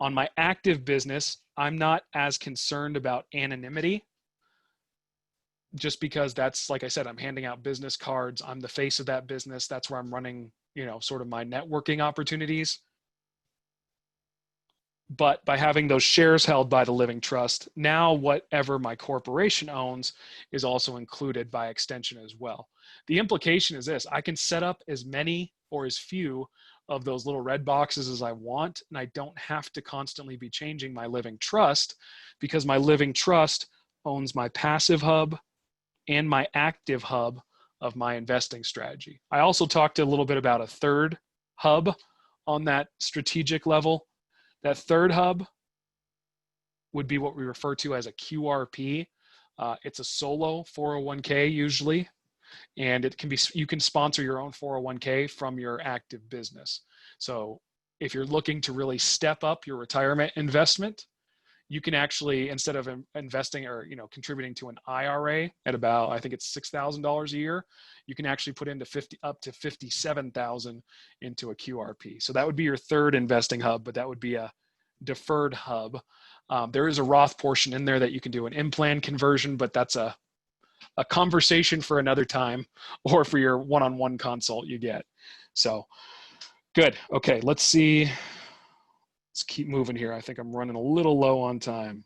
On my active business, I'm not as concerned about anonymity, just because that's, like I said, I'm handing out business cards. I'm the face of that business. That's where I'm running, you know, sort of my networking opportunities. But by having those shares held by the living trust, now whatever my corporation owns is also included by extension as well. The implication is this: I can set up as many or as few of those little red boxes as I want, and I don't have to constantly be changing my living trust because my living trust owns my passive hub and my active hub of my investing strategy. I also talked a little bit about a third hub on that strategic level. That third hub would be what we refer to as a QRP. It's a solo 401k usually, and it can be, you can sponsor your own 401k from your active business. So if you're looking to really step up your retirement investment, you can actually, instead of investing or, you know, contributing to an IRA at about, I think it's $6,000 a year, you can actually put into up to $57,000 into a QRP. So that would be your third investing hub, but that would be a deferred hub. There is a Roth portion in there that you can do an in-plan conversion, but that's a conversation for another time, or for your one-on-one consult you get. So good. Okay, let's see. Let's keep moving here. I think I'm running a little low on time.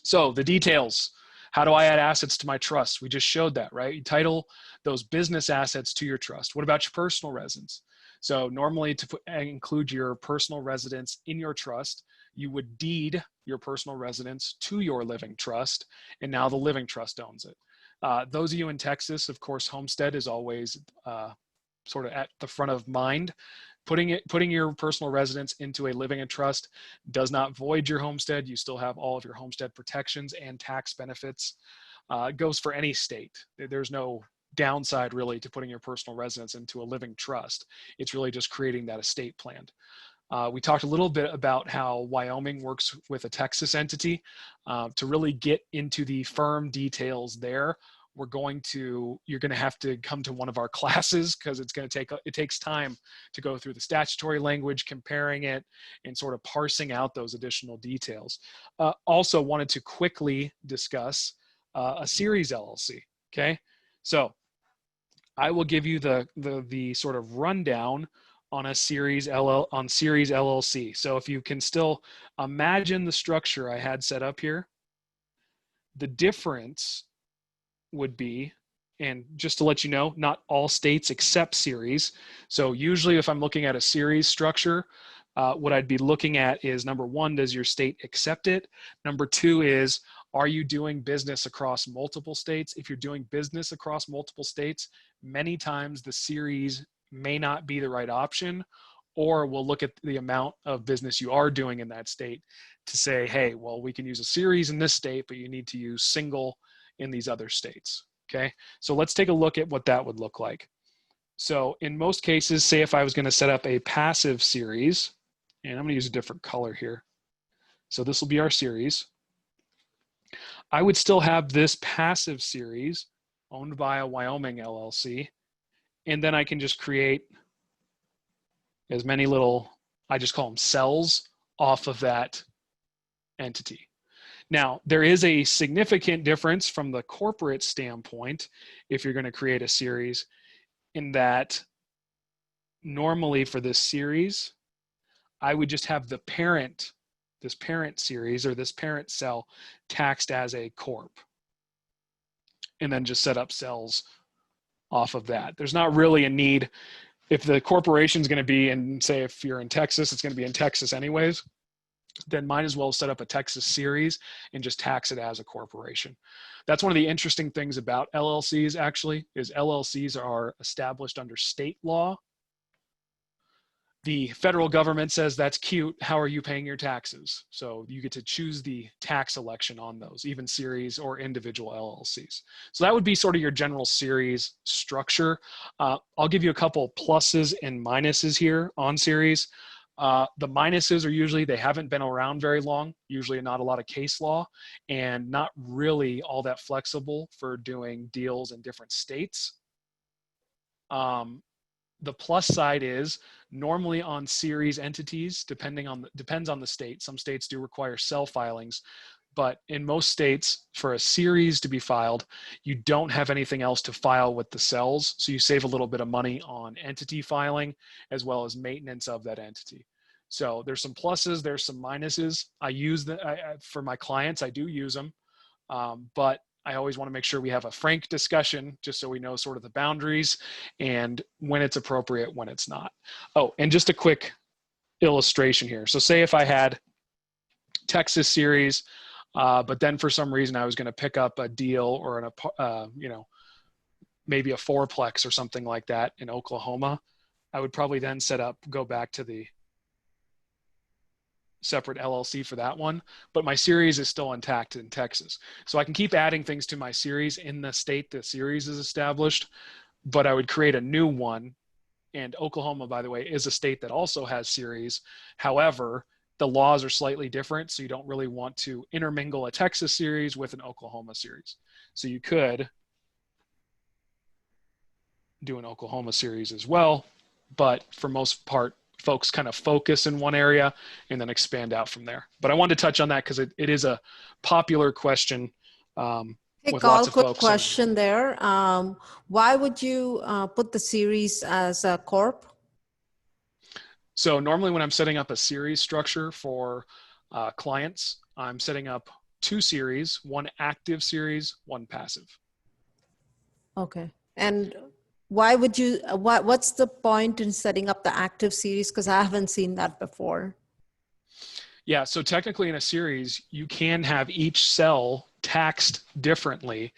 So the details. How do I add assets to my trust? We just showed that, right? You title those business assets to your trust. What about your personal residence? So normally to include your personal residence in your trust, you would deed your personal residence to your living trust, and now the living trust owns it. Those of you in Texas, of course, homestead is always sort of at the front of mind. Putting your personal residence into a living trust does not void your homestead. You still have all of your homestead protections and tax benefits. It goes for any state. There's no downside really to putting your personal residence into a living trust. It's really just creating that estate plan. We talked a little bit about how Wyoming works with a Texas entity. To really get into the firm details there, you're going to have to come to one of our classes, because it takes time to go through the statutory language, comparing it, and sort of parsing out those additional details. Also wanted to quickly discuss a series LLC. Okay, so I will give you the sort of rundown on a series LLC. So if you can still imagine the structure I had set up here, the difference would be, and just to let you know, not all states accept series. So usually if I'm looking at a series structure, what I'd be looking at is, number one, does your state accept it? Number two is, Are you doing business across multiple states? If you're doing business across multiple states, many times the series may not be the right option, or we'll look at the amount of business you are doing in that state to say, hey, well, we can use a series in this state, but you need to use single in these other states. Okay, so let's take a look at what that would look like. So in most cases, say if I was going to set up a passive series, and I'm going to use a different color here. So this will be our series. I would still have this passive series owned by a Wyoming LLC, and then I can just create as many little, I just call them cells, off of that entity. Now, there is a significant difference from the corporate standpoint if you're going to create a series, in that normally for this series, I would just have the parent, this parent series or this parent cell taxed as a corp, and then just set up cells off of that. There's not really a need. If the corporation is going to be in, say, if you're in Texas, it's going to be in Texas anyways, then might as well set up a Texas series and just tax it as a corporation. That's one of the interesting things about LLCs, actually, is LLCs are established under state law. The federal government says, that's cute, how are you paying your taxes? So you get to choose the tax election on those, even series or individual LLCs. So that would be sort of your general series structure. I'll give you a couple pluses and minuses here on series. The minuses are usually they haven't been around very long, usually not a lot of case law, and not really all that flexible for doing deals in different states. The plus side is normally on series entities, depends on the state. Some states do require cell filings, but in most states for a series to be filed, you don't have anything else to file with the cells. So you save a little bit of money on entity filing as well as maintenance of that entity. So there's some pluses, there's some minuses. I use for my clients, I do use them, but I always want to make sure we have a frank discussion just so we know sort of the boundaries and when it's appropriate, when it's not. Oh, and just a quick illustration here. So say if I had Texas series, but then for some reason I was going to pick up a deal or maybe a fourplex or something like that in Oklahoma, I would probably then go back to the separate LLC for that one, but my series is still intact in Texas. So I can keep adding things to my series in the state the series is established, but I would create a new one. And Oklahoma, by the way, is a state that also has series. However, the laws are slightly different, so you don't really want to intermingle a Texas series with an Oklahoma series. So you could do an Oklahoma series as well, but for most part, folks kind of focus in one area and then expand out from there. But I wanted to touch on that because it is a popular question with lots of quick folks. Question there. Why would you put the series as a corp? So normally when I'm setting up a series structure for clients, I'm setting up two series, one active series, one passive. Okay. And why would you, what's the point in setting up the active series? Because I haven't seen that before. Yeah, so technically in a series, you can have each cell taxed differently.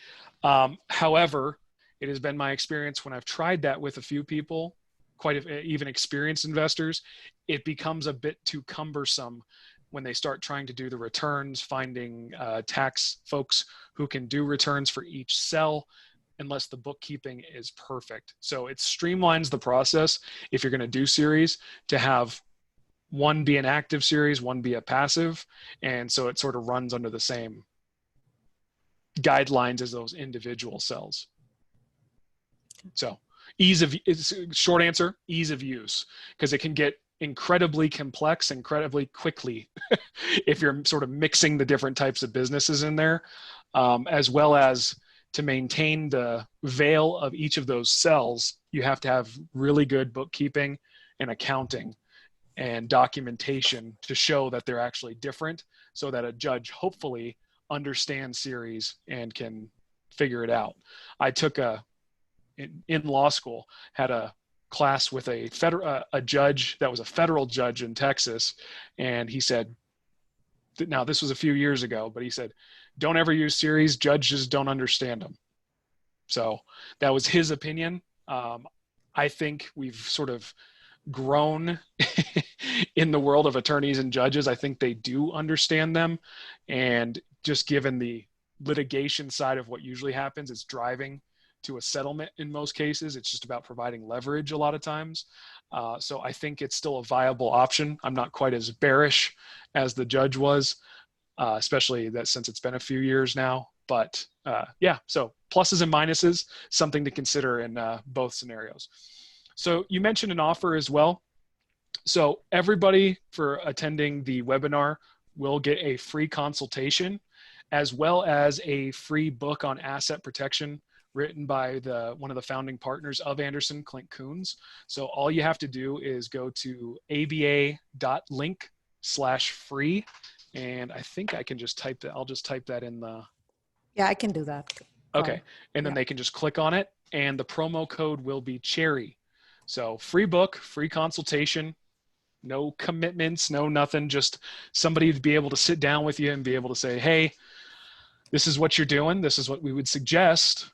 However, it has been my experience when I've tried that with a few people, even experienced investors, it becomes a bit too cumbersome when they start trying to do the returns, finding tax folks who can do returns for each cell, unless the bookkeeping is perfect. So it streamlines the process if you're going to do series to have one be an active series, one be a passive. And so it sort of runs under the same guidelines as those individual cells. So short answer, ease of use, because it can get incredibly complex incredibly quickly if you're sort of mixing the different types of businesses in there, as well as to maintain the veil of each of those cells, you have to have really good bookkeeping and accounting and documentation to show that they're actually different so that a judge hopefully understands series and can figure it out. I took in law school, had a class with a judge that was a federal judge in Texas, and he said, now this was a few years ago, but he said, don't ever use series. Judges don't understand them. So that was his opinion. I think we've sort of grown in the world of attorneys and judges. I think they do understand them. And just given the litigation side of what usually happens, it's driving to a settlement in most cases. It's just about providing leverage a lot of times. So I think it's still a viable option. I'm not quite as bearish as the judge was, especially that since it's been a few years now. But yeah, so pluses and minuses, something to consider in both scenarios. So you mentioned an offer as well. So everybody for attending the webinar will get a free consultation as well as a free book on asset protection written by one of the founding partners of Anderson, Clint Coons. So all you have to do is go to aba.link/free. And I think I can just type that. I'll just type that in the. Yeah, I can do that. Okay. And then they can just click on it and the promo code will be Cherry. So free book, free consultation, no commitments, no nothing, just somebody to be able to sit down with you and be able to say, hey, this is what you're doing. This is what we would suggest.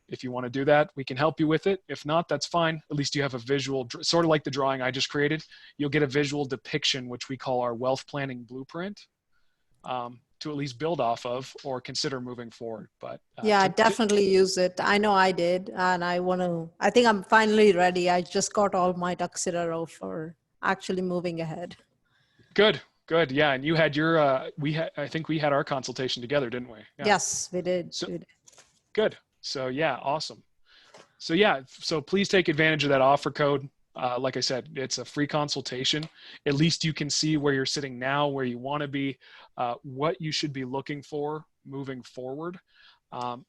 If you want to do that, we can help you with it. If not, that's fine. At least you have a visual, sort of like the drawing I just created. You'll get a visual depiction, which we call our wealth planning blueprint, to at least build off of or consider moving forward. But yeah, I definitely use it. I know I did. And I think I'm finally ready. I just got all my ducks in a row for actually moving ahead. Good. Yeah. And you had your, I think we had our consultation together, didn't we? Yeah. Yes, we did. So, good. So yeah, awesome. So yeah, so please take advantage of that offer code. Like I said, it's a free consultation. At least you can see where you're sitting now, where you want to be, what you should be looking for moving forward.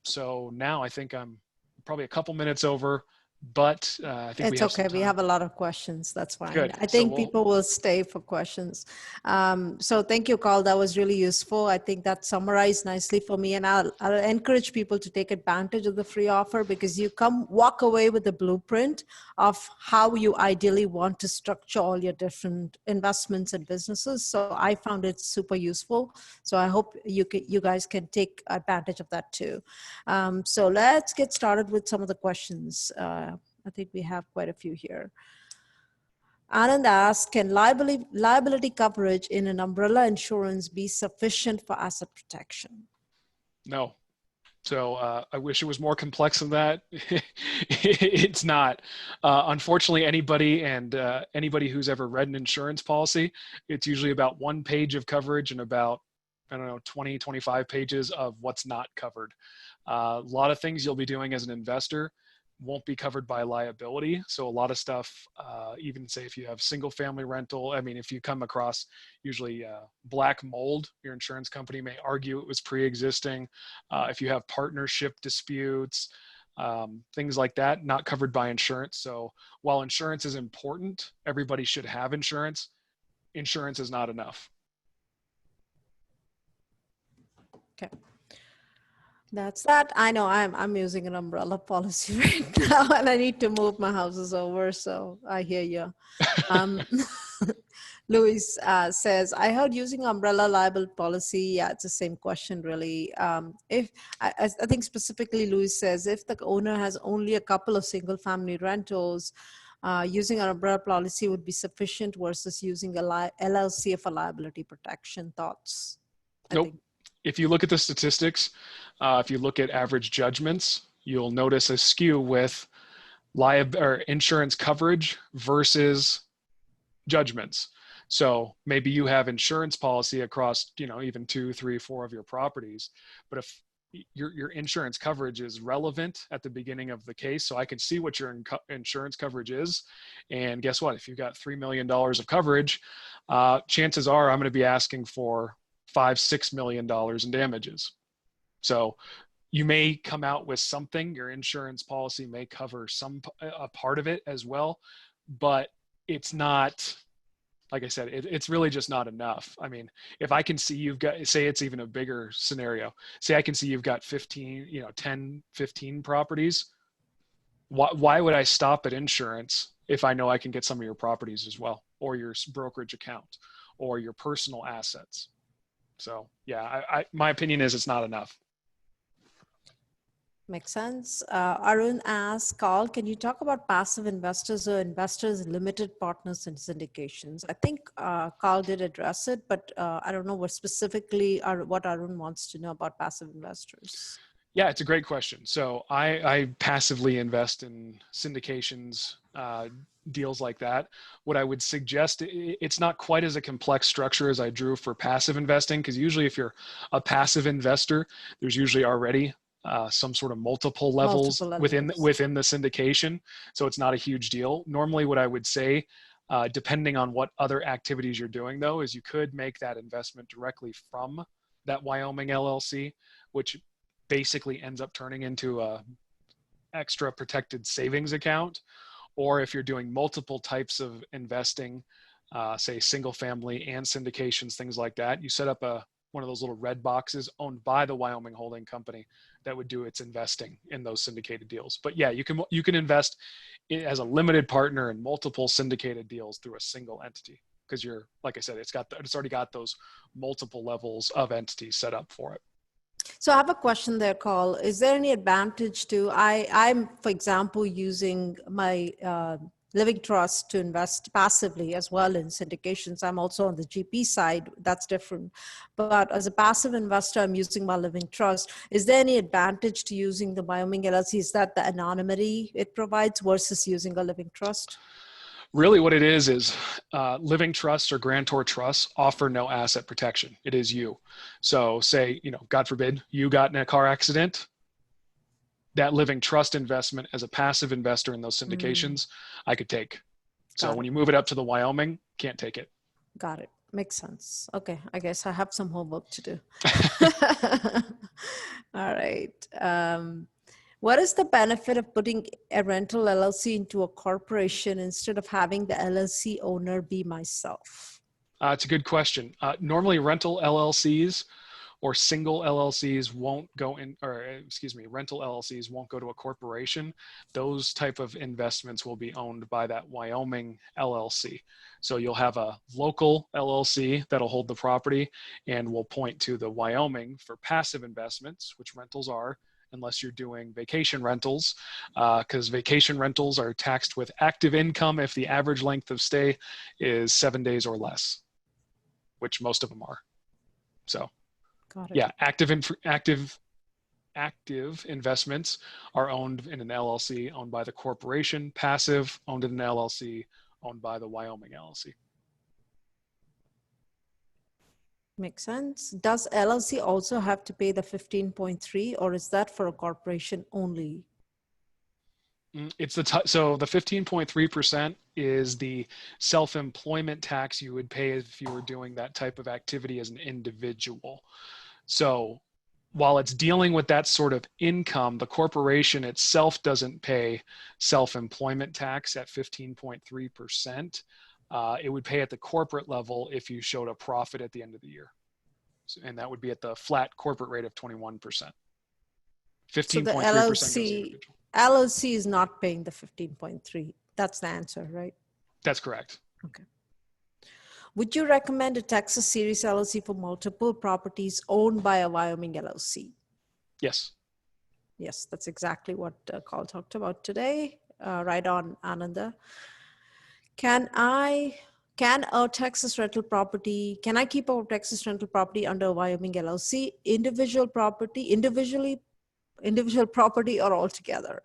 So now I think I'm probably a couple minutes over, but I think it's okay. We have a lot of questions. That's fine. Good. I think people will stay for questions. So thank you, Carl. That was really useful. I think that summarized nicely for me. And I'll encourage people to take advantage of the free offer because you walk away with the blueprint of how you ideally want to structure all your different investments and businesses. So I found it super useful. So I hope you guys can take advantage of that too. So let's get started with some of the questions. I think we have quite a few here. Anand asks, can liability coverage in an umbrella insurance be sufficient for asset protection? No. So I wish it was more complex than that. It's not. Unfortunately, anybody who's ever read an insurance policy, it's usually about 1 page of coverage and about, 20, 25 pages of what's not covered. A lot of things you'll be doing as an investor won't be covered by liability. So a lot of stuff, even say if you have single family rental, if you come across usually black mold, your insurance company may argue it was pre-existing. If you have partnership disputes, things like that, not covered by insurance. So while insurance is important, everybody should have insurance. Insurance is not enough. Okay. That's that. I know I'm using an umbrella policy right now and I need to move my houses over. So I hear you. Luis says, I heard using umbrella liable policy. Yeah, it's the same question really. If I think specifically Luis says, if the owner has only a couple of single family rentals, using an umbrella policy would be sufficient versus using a LLC for liability protection. Thoughts? Nope. If you look at the statistics, if you look at average judgments, you'll notice a skew with insurance coverage versus judgments. So maybe you have insurance policy across, even 2, 3, 4 of your properties, but if your insurance coverage is relevant at the beginning of the case, so I can see what your insurance coverage is, and guess what? If you've got $3 million of coverage, chances are I'm going to be asking for $5-6 million in damages. So you may come out with something, your insurance policy may cover a part of it as well, but it's not, like I said, it's really just not enough. If I can see you've got, say it's even a bigger scenario, say I can see you've got 10, 15 properties. Why would I stop at insurance if I know I can get some of your properties as well, or your brokerage account, or your personal assets? So yeah, my opinion is it's not enough. Makes sense. Arun asks, Carl, can you talk about passive investors or investors in limited partners and syndications? I think Carl did address it, but I don't know what specifically what Arun wants to know about passive investors. Yeah, it's a great question. So I passively invest in syndications, deals like that. What I would suggest, it's not quite as a complex structure as I drew for passive investing, because usually if you're a passive investor, there's usually already some sort of multiple levels within the syndication. So it's not a huge deal. Normally what I would say, depending on what other activities you're doing though, is you could make that investment directly from that Wyoming LLC, which basically ends up turning into a extra protected savings account. Or if you're doing multiple types of investing, say single family and syndications, things like that, you set up one of those little red boxes owned by the Wyoming holding company that would do its investing in those syndicated deals. But yeah, you can invest as a limited partner in multiple syndicated deals through a single entity, because you're, like I said, it's already got those multiple levels of entities set up for it. So I have a question there, Carl. Is there any advantage to, I'm, for example, using my living trust to invest passively as well in syndications. I'm also on the GP side. That's different. But as a passive investor, I'm using my living trust. Is there any advantage to using the Wyoming LLC? Is that the anonymity it provides versus using a living trust? Really what it is living trusts or grantor trusts offer no asset protection. It is you. So say, God forbid, you got in a car accident, that living trust investment as a passive investor in those syndications, I could take. So when you move it up to the Wyoming, can't take it. Got it. Makes sense. Okay. I guess I have some homework to do. All right. What is the benefit of putting a rental LLC into a corporation instead of having the LLC owner be myself? It's a good question. Normally rental LLCs or single LLCs won't go in, rental LLCs won't go to a corporation. Those type of investments will be owned by that Wyoming LLC. So you'll have a local LLC that'll hold the property and will point to the Wyoming for passive investments, which rentals are, unless you're doing vacation rentals, because vacation rentals are taxed with active income if the average length of stay is 7 days or less, which most of them are. So yeah, active investments are owned in an LLC owned by the corporation, passive owned in an LLC owned by the Wyoming LLC. Makes sense. Does LLC also have to pay the 15.3 or is that for a corporation only? It's so the 15.3% is the self-employment tax you would pay if you were doing that type of activity as an individual. So while it's dealing with that sort of income, the corporation itself doesn't pay self-employment tax at 15.3%. It would pay at the corporate level if you showed a profit at the end of the year. And that would be at the flat corporate rate of 21%. 15.3% so the LLC is not paying the 15.3. That's the answer, right? That's correct. Okay. Would you recommend a Texas series LLC for multiple properties owned by a Wyoming LLC? Yes. Yes, that's exactly what Carl talked about today. Right on, Ananda. Can I keep a Texas rental property under a Wyoming LLC, individual property or altogether?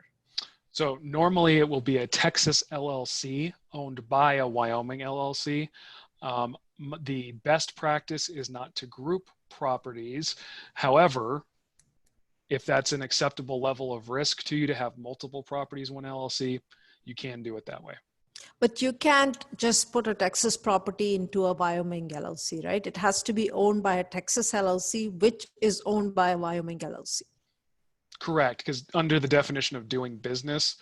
So normally it will be a Texas LLC owned by a Wyoming LLC. The best practice is not to group properties. However, if that's an acceptable level of risk to you to have multiple properties in one LLC, you can do it that way. But you can't just put a Texas property into a Wyoming LLC, right? It has to be owned by a Texas LLC, which is owned by a Wyoming LLC. Correct, because under the definition of doing business,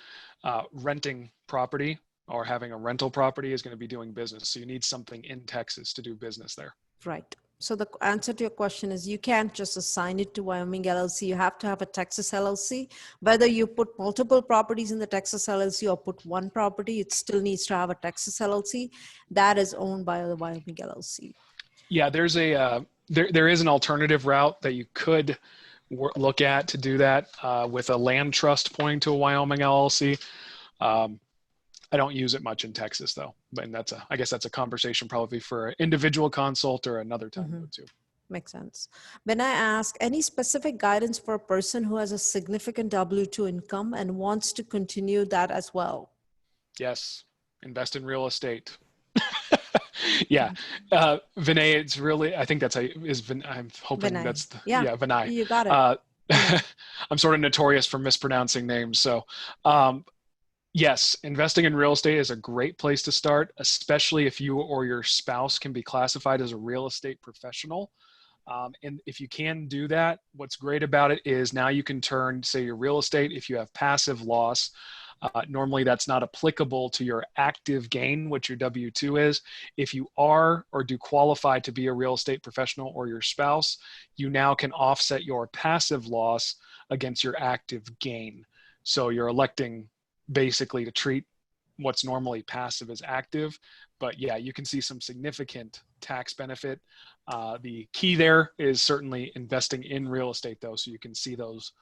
renting property or having a rental property is going to be doing business. So you need something in Texas to do business there. Right. So the answer to your question is you can't just assign it to Wyoming LLC. You have to have a Texas LLC. Whether you put multiple properties in the Texas LLC or put one property, it still needs to have a Texas LLC that is owned by the Wyoming LLC. Yeah, there's a there is an alternative route that you could look at to do that with a land trust pointing to a Wyoming LLC. I don't use it much in Texas though, and I guess that's a conversation probably for an individual consult or another time too. Makes sense. When I ask, any specific guidance for a person who has a significant W-2 income and wants to continue that as well? Yes, invest in real estate. Yeah, Vinay, it's really, I think I'm hoping Vinay. that's Vinay. You got it. I'm sort of notorious for mispronouncing names. So yes, investing in real estate is a great place to start, especially if you or your spouse can be classified as a real estate professional. And if you can do that, what's great about it is now you can turn, say, your real estate, if you have passive loss, normally that's not applicable to your active gain, which your W-2 is. If you are or do qualify to be a real estate professional or your spouse, you now can offset your passive loss against your active gain. So you're electing basically to treat what's normally passive as active. But yeah, you can see some significant tax benefit. The key there is certainly investing in real estate though, so you can see those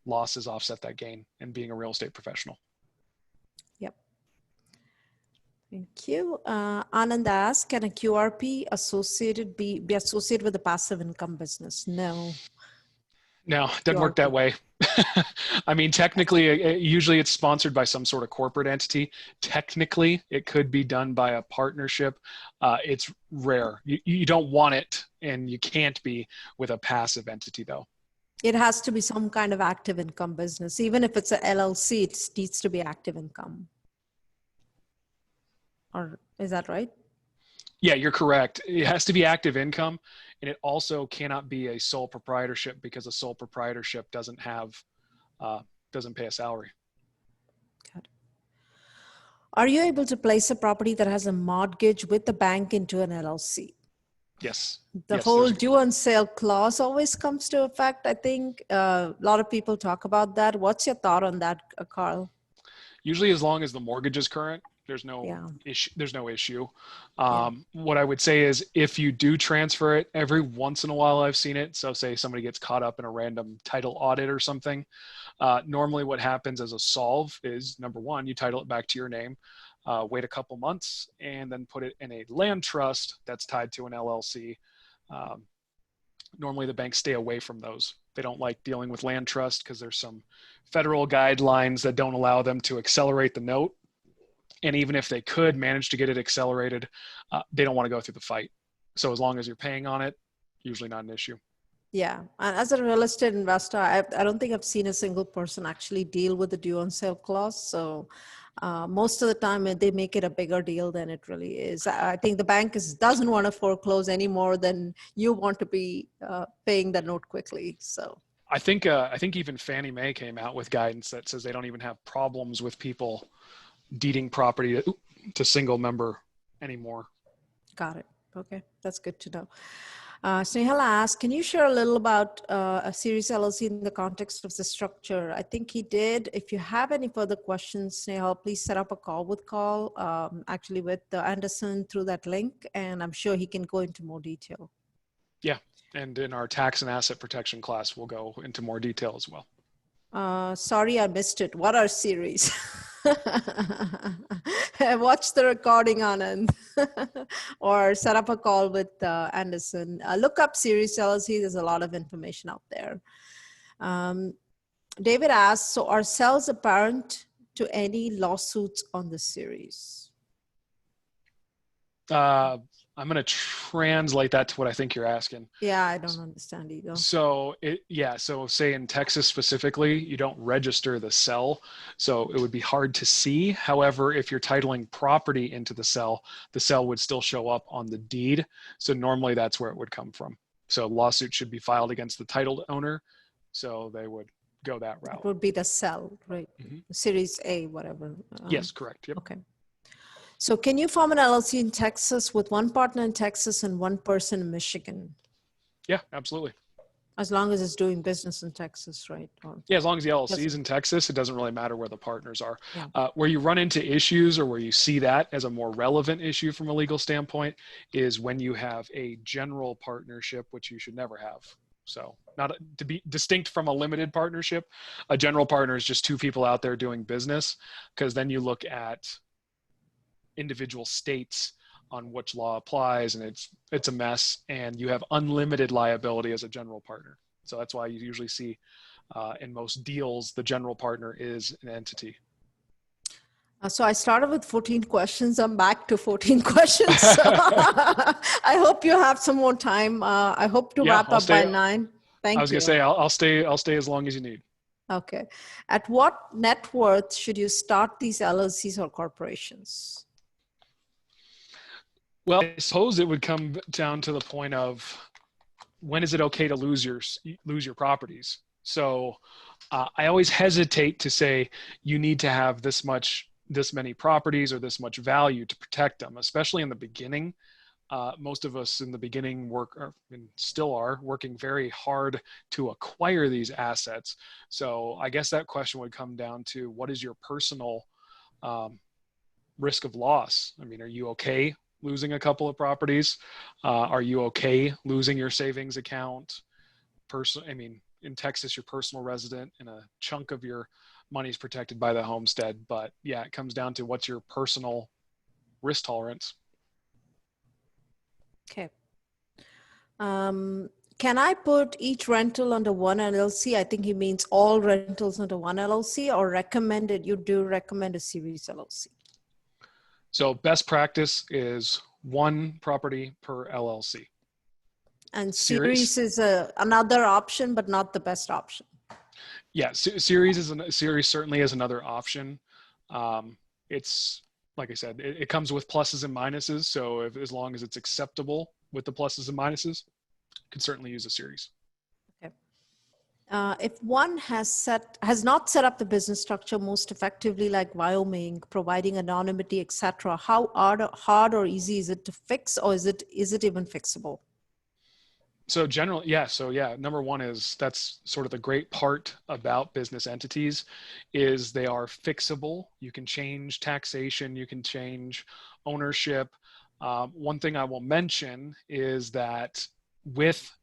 losses offset that gain and being a real estate professional. Yep. Thank you. Anand asks, can a QRP be associated with a passive income business? No. No, it doesn't work that way. I mean, technically, usually it's sponsored by some sort of corporate entity. Technically, it could be done by a partnership. It's rare. You don't want it, and you can't be with a passive entity, though. It has to be some kind of active income business. Even if it's a LLC, it needs to be active income. Or is that right? Yeah, you're correct. It has to be active income, and it also cannot be a sole proprietorship because a sole proprietorship doesn't pay a salary. Got it. Are you able to place a property that has a mortgage with the bank into an LLC? Yes. The whole due on sale clause always comes to effect. I think a lot of people talk about that. What's your thought on that, Carl? Usually, as long as the mortgage is current, there's no issue. There's no issue. What I would say is if you do transfer it, every once in a while I've seen it. So say somebody gets caught up in a random title audit or something. Normally what happens as a solve is, number one, you title it back to your name, wait a couple months, and then put it in a land trust that's tied to an LLC. Normally the banks stay away from those. They don't like dealing with land trust because there's some federal guidelines that don't allow them to accelerate the note. And even if they could manage to get it accelerated, they don't want to go through the fight. So as long as you're paying on it, usually not an issue. Yeah. And as a real estate investor, I don't think I've seen a single person actually deal with the due on sale clause. So most of the time they make it a bigger deal than it really is. I think the bank doesn't want to foreclose any more than you want to be paying the note quickly. So I think even Fannie Mae came out with guidance that says they don't even have problems with people deeding property to single member anymore. Got it. Okay. That's good to know. Snehal asks, can you share a little about a series LLC in the context of the structure? I think he did. If you have any further questions, Snehal, please set up a call with Anderson through that link, and I'm sure he can go into more detail. Yeah. And in our tax and asset protection class, we'll go into more detail as well. Sorry, I missed it. What are series? Watch the recording, Anand, or set up a call with Anderson. Look up series LLC. There's a lot of information out there. David asks, so are sales apparent to any lawsuits on the series? I'm going to translate that to what I think you're asking. Yeah, I don't understand either. So so say in Texas specifically, you don't register the cell. So it would be hard to see. However, if you're titling property into the cell would still show up on the deed. So normally that's where it would come from. So lawsuit should be filed against the titled owner. So they would go that route. It would be the cell, right? Mm-hmm. Series A, whatever. Yes, correct. Yep. Okay. So can you form an LLC in Texas with one partner in Texas and one person in Michigan? Yeah, absolutely. As long as it's doing business in Texas, right? Or, Yeah, as long as the LLC is in Texas, it doesn't really matter where the partners are. yeah. Where you run into issues or where you see that as a more relevant issue from a legal standpoint is when you have a general partnership, which you should never have. So not to be distinct from a limited partnership, a general partner is just two people out there doing business, because then you look at individual states on which law applies, and it's a mess, and you have unlimited liability as a general partner. So that's why you usually see in most deals, the general partner is an entity. So I started with 14 questions. I'm back to 14 questions. So I hope you have some more time. I hope to wrap up by 9. Thank you. I was going to say, I'll stay as long as you need. Okay. At what net worth should you start these LLCs or corporations? Well, I suppose it would come down to the point of when is it okay to lose your properties? So I always hesitate to say you need to have this many properties or this much value to protect them, especially in the beginning. Most of us in the beginning still are working very hard to acquire these assets. So I guess that question would come down to what is your personal risk of loss? I mean, are you okay losing a couple of properties? Are you okay losing your savings account? In Texas, your personal resident and a chunk of your money is protected by the homestead. But yeah, it comes down to what's your personal risk tolerance. Okay. Can I put each rental under one LLC? I think he means all rentals under one LLC, or you do recommend a series LLC? So best practice is one property per LLC. And series is another option, but not the best option. Yeah, series certainly is another option. It's like I said, it comes with pluses and minuses. So as long as it's acceptable with the pluses and minuses, you can certainly use a series. Okay. If one has not set up the business structure most effectively, like Wyoming, providing anonymity, etc., how hard or easy is it to fix, or is it even fixable? So generally, yeah. So yeah, number one is that's sort of the great part about business entities is they are fixable. You can change taxation, you can change ownership. One thing I will mention is that with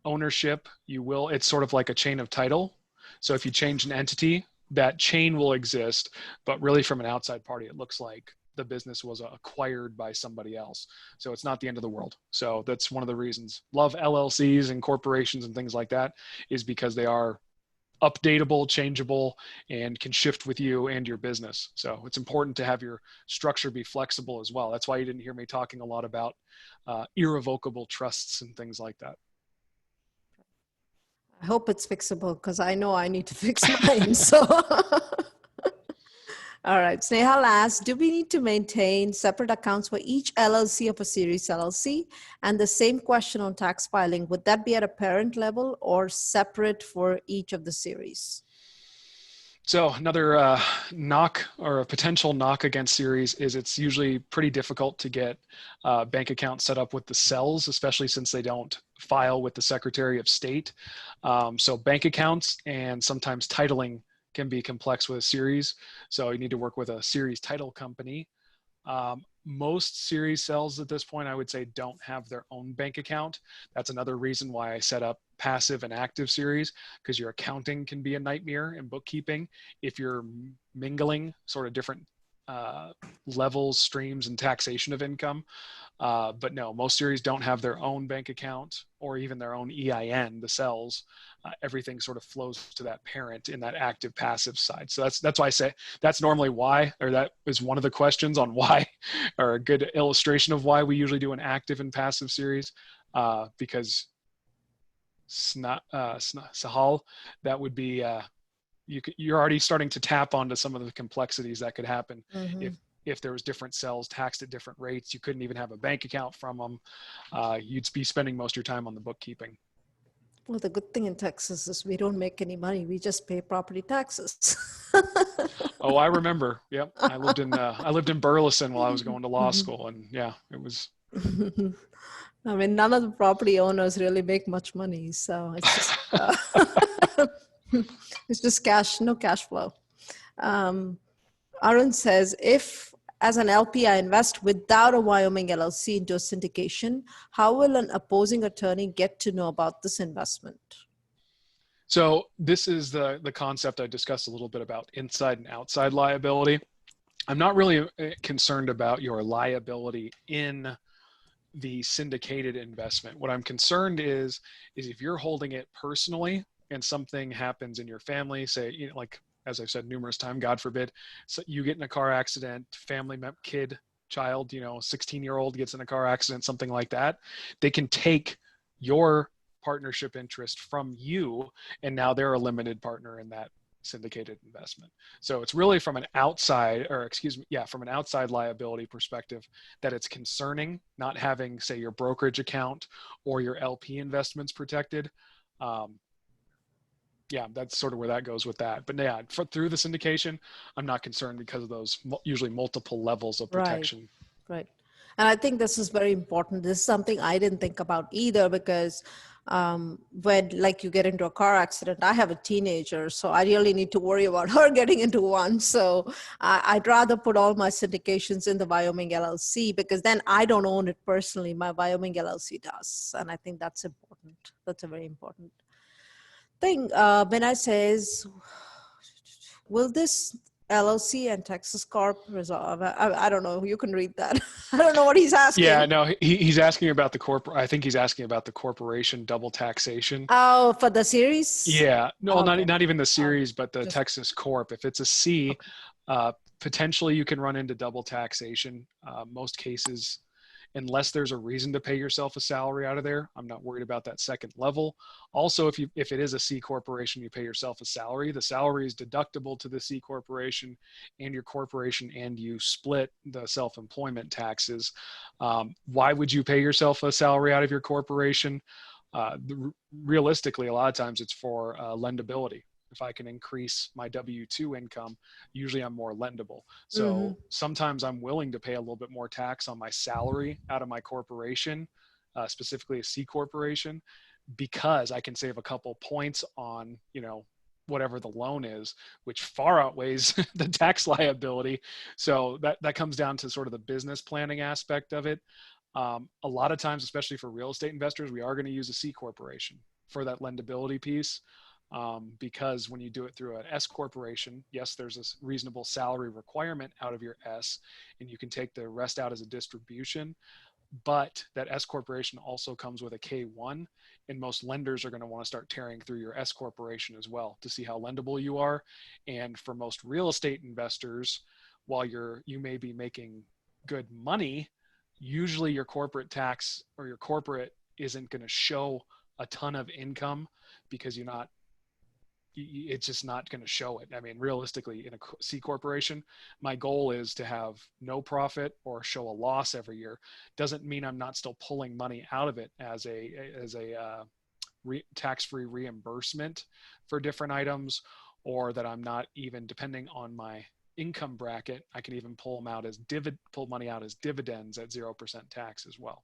ownership, it's sort of like a chain of title. So if you change an entity, that chain will exist, but really from an outside party, it looks like the business was acquired by somebody else. So it's not the end of the world. So that's one of the reasons. Love LLCs and corporations and things like that is because they are updatable, changeable, and can shift with you and your business. So it's important to have your structure be flexible as well. That's why you didn't hear me talking a lot about irrevocable trusts and things like that. I hope it's fixable because I know I need to fix mine. So, all right. Snehal asks, do we need to maintain separate accounts for each LLC of a series LLC? And the same question on tax filing, would that be at a parent level or separate for each of the series? So another knock or a potential knock against series is it's usually pretty difficult to get bank accounts set up with the cells, especially since they don't file with the Secretary of State. So bank accounts and sometimes titling can be complex with a series. So you need to work with a series title company. Most series cells at this point, I would say, don't have their own bank account. That's another reason why I set up passive and active series, because your accounting can be a nightmare in bookkeeping if you're mingling sort of different levels, streams, and taxation of income. But no, most series don't have their own bank account or even their own EIN, the cells. Everything sort of flows to that parent in that active passive side. So that's why I say that's normally why, or that is one of the questions on why, or a good illustration of why we usually do an active and passive series, because Sahal, that would be, you're already starting to tap onto some of the complexities that could happen. Mm-hmm. If there was different cells taxed at different rates, you couldn't even have a bank account from them. You'd be spending most of your time on the bookkeeping. Well, the good thing in Texas is we don't make any money. We just pay property taxes. Oh, I remember. Yep. I lived in Burleson while I was going to law school, and yeah, it was. I mean, none of the property owners really make much money, so it's just it's just cash, no cash flow. Arun says, if as an LP I invest without a Wyoming LLC into a syndication, how will an opposing attorney get to know about this investment? So this is the concept I discussed a little bit about inside and outside liability. I'm not really concerned about your liability in the syndicated investment. What I'm concerned is if you're holding it personally and something happens in your family, say, you know, like, as I've said numerous times, God forbid, so you get in a car accident, family kid, child, you know, 16-year-old gets in a car accident, something like that, they can take your partnership interest from you, and now they're a limited partner in that syndicated investment. So it's really from an outside, or excuse me, yeah, from an outside liability perspective that it's concerning not having, say, your brokerage account or your LP investments protected. Yeah, that's sort of where that goes with that. But yeah, through the syndication, I'm not concerned because of those usually multiple levels of protection. Right. And I think this is very important. This is something I didn't think about either, because when, like, you get into a car accident, I have a teenager, so I really need to worry about her getting into one. So I'd rather put all my syndications in the Wyoming LLC, because then I don't own it personally. My Wyoming LLC does. And I think that's important. That's a very important thing. Vinay says, will this LLC and Texas Corp resolve? I don't know. You can read that. I don't know what he's asking. Yeah, no, he's asking about the I think he's asking about the corporation double taxation. Oh, for the series? Yeah, no, okay. not even the series, but the Texas Corp. If it's a C, potentially you can run into double taxation. Most cases, unless there's a reason to pay yourself a salary out of there, I'm not worried about that second level. Also, if it is a C corporation, you pay yourself a salary. The salary is deductible to the C corporation and your corporation, and you split the self-employment taxes. Why would you pay yourself a salary out of your corporation? Realistically, a lot of times it's for lendability. If I can increase my W-2 income, usually I'm more lendable. So sometimes I'm willing to pay a little bit more tax on my salary out of my corporation, specifically a C corporation, because I can save a couple points on, you know, whatever the loan is, which far outweighs the tax liability. So that comes down to sort of the business planning aspect of it. A lot of times, especially for real estate investors, we are going to use a C corporation for that lendability piece. Because when you do it through an S corporation, yes, there's a reasonable salary requirement out of your S, and you can take the rest out as a distribution. But that S corporation also comes with a K1, and most lenders are going to want to start tearing through your S corporation as well to see how lendable you are. And for most real estate investors, while you may be making good money, usually your corporate tax or your corporate isn't going to show a ton of income because it's just not going to show it. I mean, realistically, in a C corporation, my goal is to have no profit or show a loss every year. Doesn't mean I'm not still pulling money out of it as a tax-free reimbursement for different items, or that I'm not even, depending on my income bracket, I can even pull money out as dividends at 0% tax as well.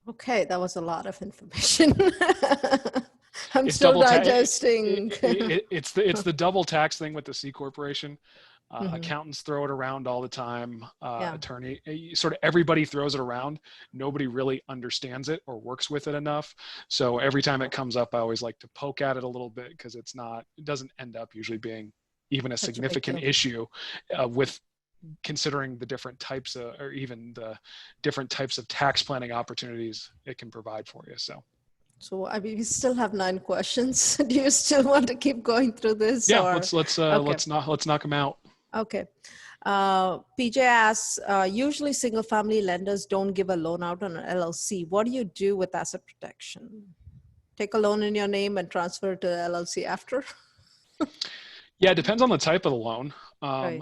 Okay, that was a lot of information. I'm still digesting. It's the double tax thing with the C corporation. Accountants throw it around all the time. Attorney, sort of everybody throws it around. Nobody really understands it or works with it enough. So every time it comes up, I always like to poke at it a little bit, because it doesn't end up usually being even a significant issue with considering the different types of, or even the different types of tax planning opportunities it can provide for you. So I mean, we still have 9 questions. Do you still want to keep going through this? Yeah, or? let's knock them out. Okay. PJ asks, usually single family lenders don't give a loan out on an LLC. What do you do with asset protection? Take a loan in your name and transfer it to the LLC after? Yeah, it depends on the type of the loan. Right.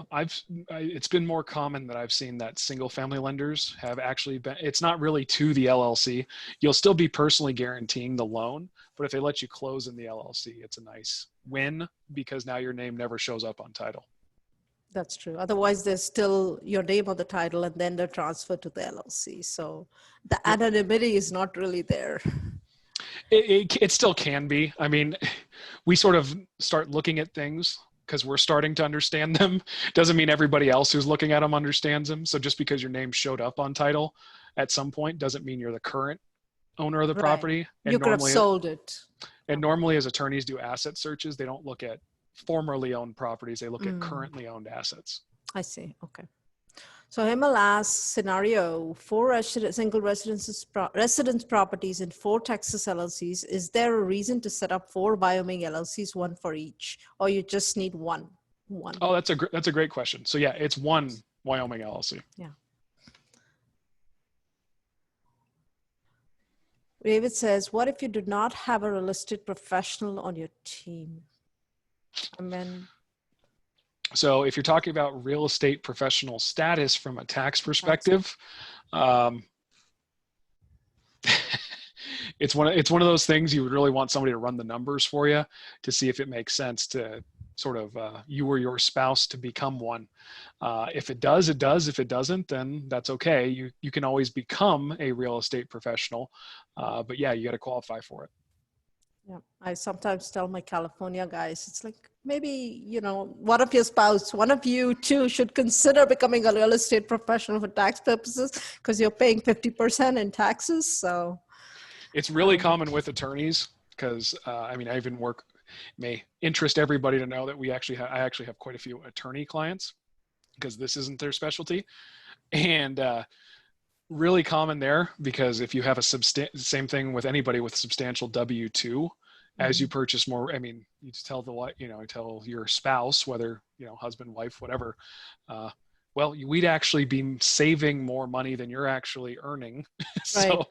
It's been more common that I've seen that single family lenders have actually been, it's not really to the LLC. You'll still be personally guaranteeing the loan, but if they let you close in the LLC, it's a nice win, because now your name never shows up on title. That's true. Otherwise, there's still your name on the title and then they're transferred to the LLC. So the anonymity is not really there. It still can be. I mean, we sort of start looking at things because we're starting to understand them. Doesn't mean everybody else who's looking at them understands them. So just because your name showed up on title at some point doesn't mean you're the current owner of the property. And you could have sold it. And normally as attorneys do asset searches, they don't look at formerly owned properties. They look at currently owned assets. I see. Okay. So Himal asks, scenario, 4 single residence properties in 4 Texas LLCs. Is there a reason to set up 4 Wyoming LLCs, 1 for each, or you just need one? Oh, that's a great question. So yeah, it's 1 Wyoming LLC. Yeah. David says, what if you do not have a real estate professional on your team? And then, so if you're talking about real estate professional status from a tax perspective, it's one of those things you would really want somebody to run the numbers for you to see if it makes sense to sort of you or your spouse to become one. If it does, it does. If it doesn't, then that's okay. You can always become a real estate professional, but yeah, you got to qualify for it. Yeah, I sometimes tell my California guys, it's like, maybe, one of your spouse, one of you two should consider becoming a real estate professional for tax purposes because you're paying 50% in taxes. So it's really common with attorneys because, I even work, may interest everybody to know that I actually have quite a few attorney clients because this isn't their specialty. And, really common there because if you have same thing with anybody with substantial W-2, as you purchase more, you just tell tell your spouse, whether, husband, wife, whatever, well, we'd actually be saving more money than you're actually earning. So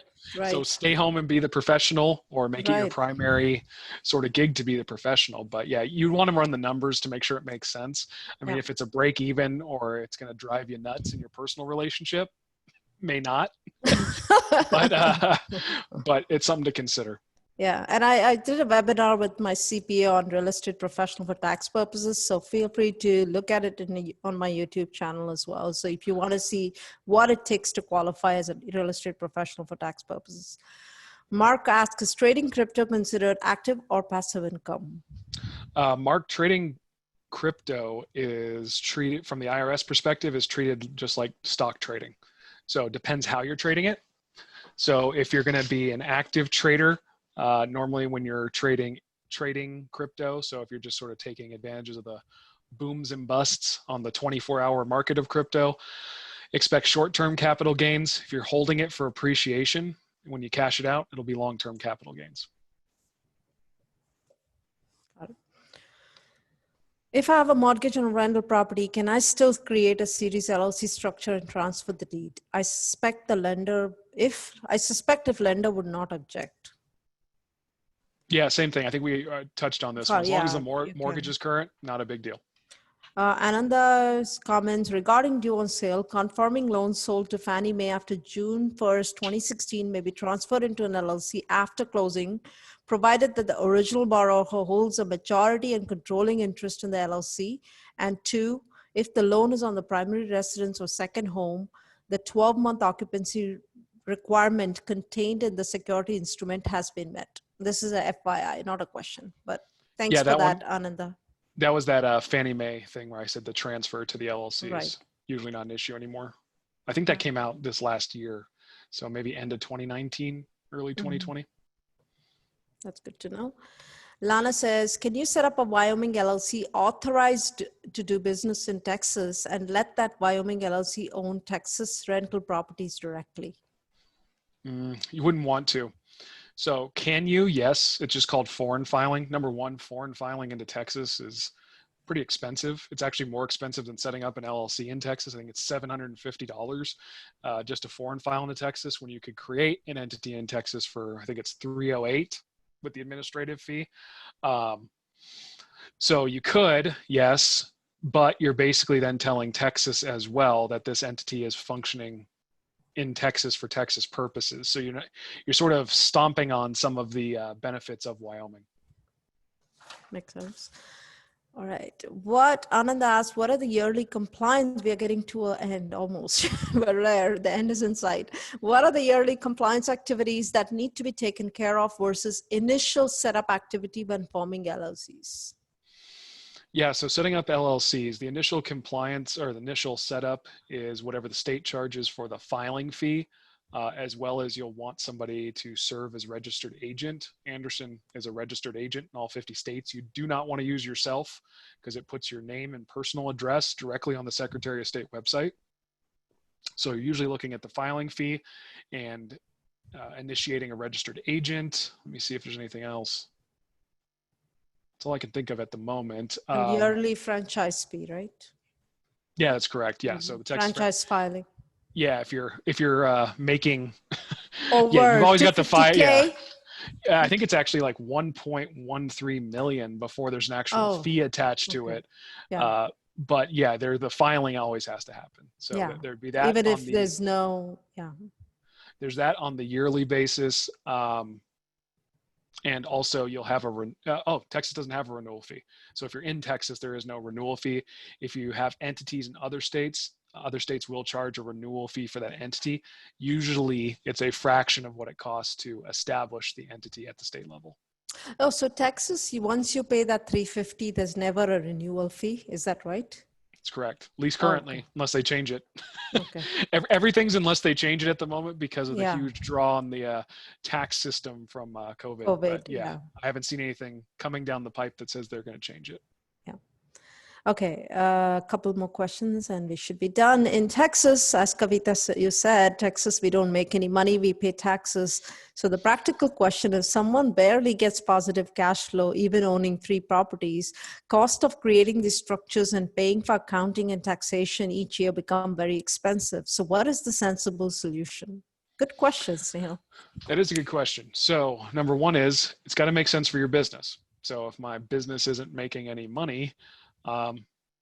stay home and be the professional or make it your primary sort of gig to be the professional. But yeah, you want to run the numbers to make sure it makes sense. If it's a break even or it's going to drive you nuts in your personal relationship, may not, but it's something to consider. Yeah. And I did a webinar with my CPA on real estate professional for tax purposes. So feel free to look at it on my YouTube channel as well. So if you want to see what it takes to qualify as a real estate professional for tax purposes. Mark asks, is trading crypto considered active or passive income? Mark, trading crypto is treated from the IRS perspective is treated just like stock trading. So it depends how you're trading it. So if you're going to be an active trader, normally when you're trading crypto, so if you're just sort of taking advantages of the booms and busts on the 24-hour market of crypto, expect short-term capital gains. If you're holding it for appreciation, when you cash it out, it'll be long-term capital gains. Got it. If I have a mortgage on a rental property, can I still create a series LLC structure and transfer the deed? I suspect if lender would not object. Yeah, same thing. I think we touched on this. As long as the mortgage is current, not a big deal. Ananda's comments regarding due on sale, conforming loans sold to Fannie Mae after June 1st, 2016 may be transferred into an LLC after closing, provided that the original borrower holds a majority and controlling interest in the LLC. And 2, if the loan is on the primary residence or second home, the 12-month occupancy requirement contained in the security instrument has been met. This is a FYI, not a question, but thanks for that, Ananda. That was that Fannie Mae thing where I said the transfer to the LLC is usually not an issue anymore. I think that came out this last year. So maybe end of 2019, early 2020. That's good to know. Lana says, can you set up a Wyoming LLC authorized to do business in Texas and let that Wyoming LLC own Texas rental properties directly? You wouldn't want to. So can you? Yes. It's just called foreign filing. Number one, foreign filing into Texas is pretty expensive. It's actually more expensive than setting up an LLC in Texas. I think it's $750 just to foreign file into Texas when you could create an entity in Texas for, I think it's $308 with the administrative fee. So you could, yes, but you're basically then telling Texas as well that this entity is functioning in Texas for Texas purposes. So you're sort of stomping on some of the benefits of Wyoming. Makes sense. All right. What Ananda asked, what are the yearly compliance? We are getting to an end almost. We're there. The end is in sight. What are the yearly compliance activities that need to be taken care of versus initial setup activity when forming LLCs? Yeah, so setting up LLCs, the initial compliance or the initial setup is whatever the state charges for the filing fee, as well as you'll want somebody to serve as registered agent. Anderson is a registered agent in all 50 states. You do not want to use yourself because it puts your name and personal address directly on the Secretary of State website. So you're usually looking at the filing fee and initiating a registered agent. Let me see if there's anything else. That's all I can think of at the moment. And yearly franchise fee, right? Yeah, that's correct. Yeah, so the Texas franchise filing. Yeah, if you're making, Over yeah, you've always got the file. Yeah, I think it's actually like 1.13 million before there's an actual fee attached to it. Yeah. But yeah, the filing always has to happen. So yeah. there'd be that. Even if there's no, There's that on the yearly basis. And also you'll have Texas doesn't have a renewal fee. So if you're in Texas, there is no renewal fee. If you have entities in other states will charge a renewal fee for that entity. Usually it's a fraction of what it costs to establish the entity at the state level. Oh, so Texas, once you pay that $350, there's never a renewal fee. Is that right? That's correct. At least currently, unless they change it. Okay. Everything's unless they change it at the moment because of the huge draw on the tax system from COVID. But I haven't seen anything coming down the pipe that says they're going to change it. Yeah. Okay. A couple more questions and we should be done. In Texas, as Kavitha, you said, Texas, we don't make any money. We pay taxes. So the practical question is, someone barely gets positive cash flow, even owning 3 properties. Cost of creating these structures and paying for accounting and taxation each year become very expensive. So what is the sensible solution? Good question, Snehal. That is a good question. So number one is, it's got to make sense for your business. So if my business isn't making any money,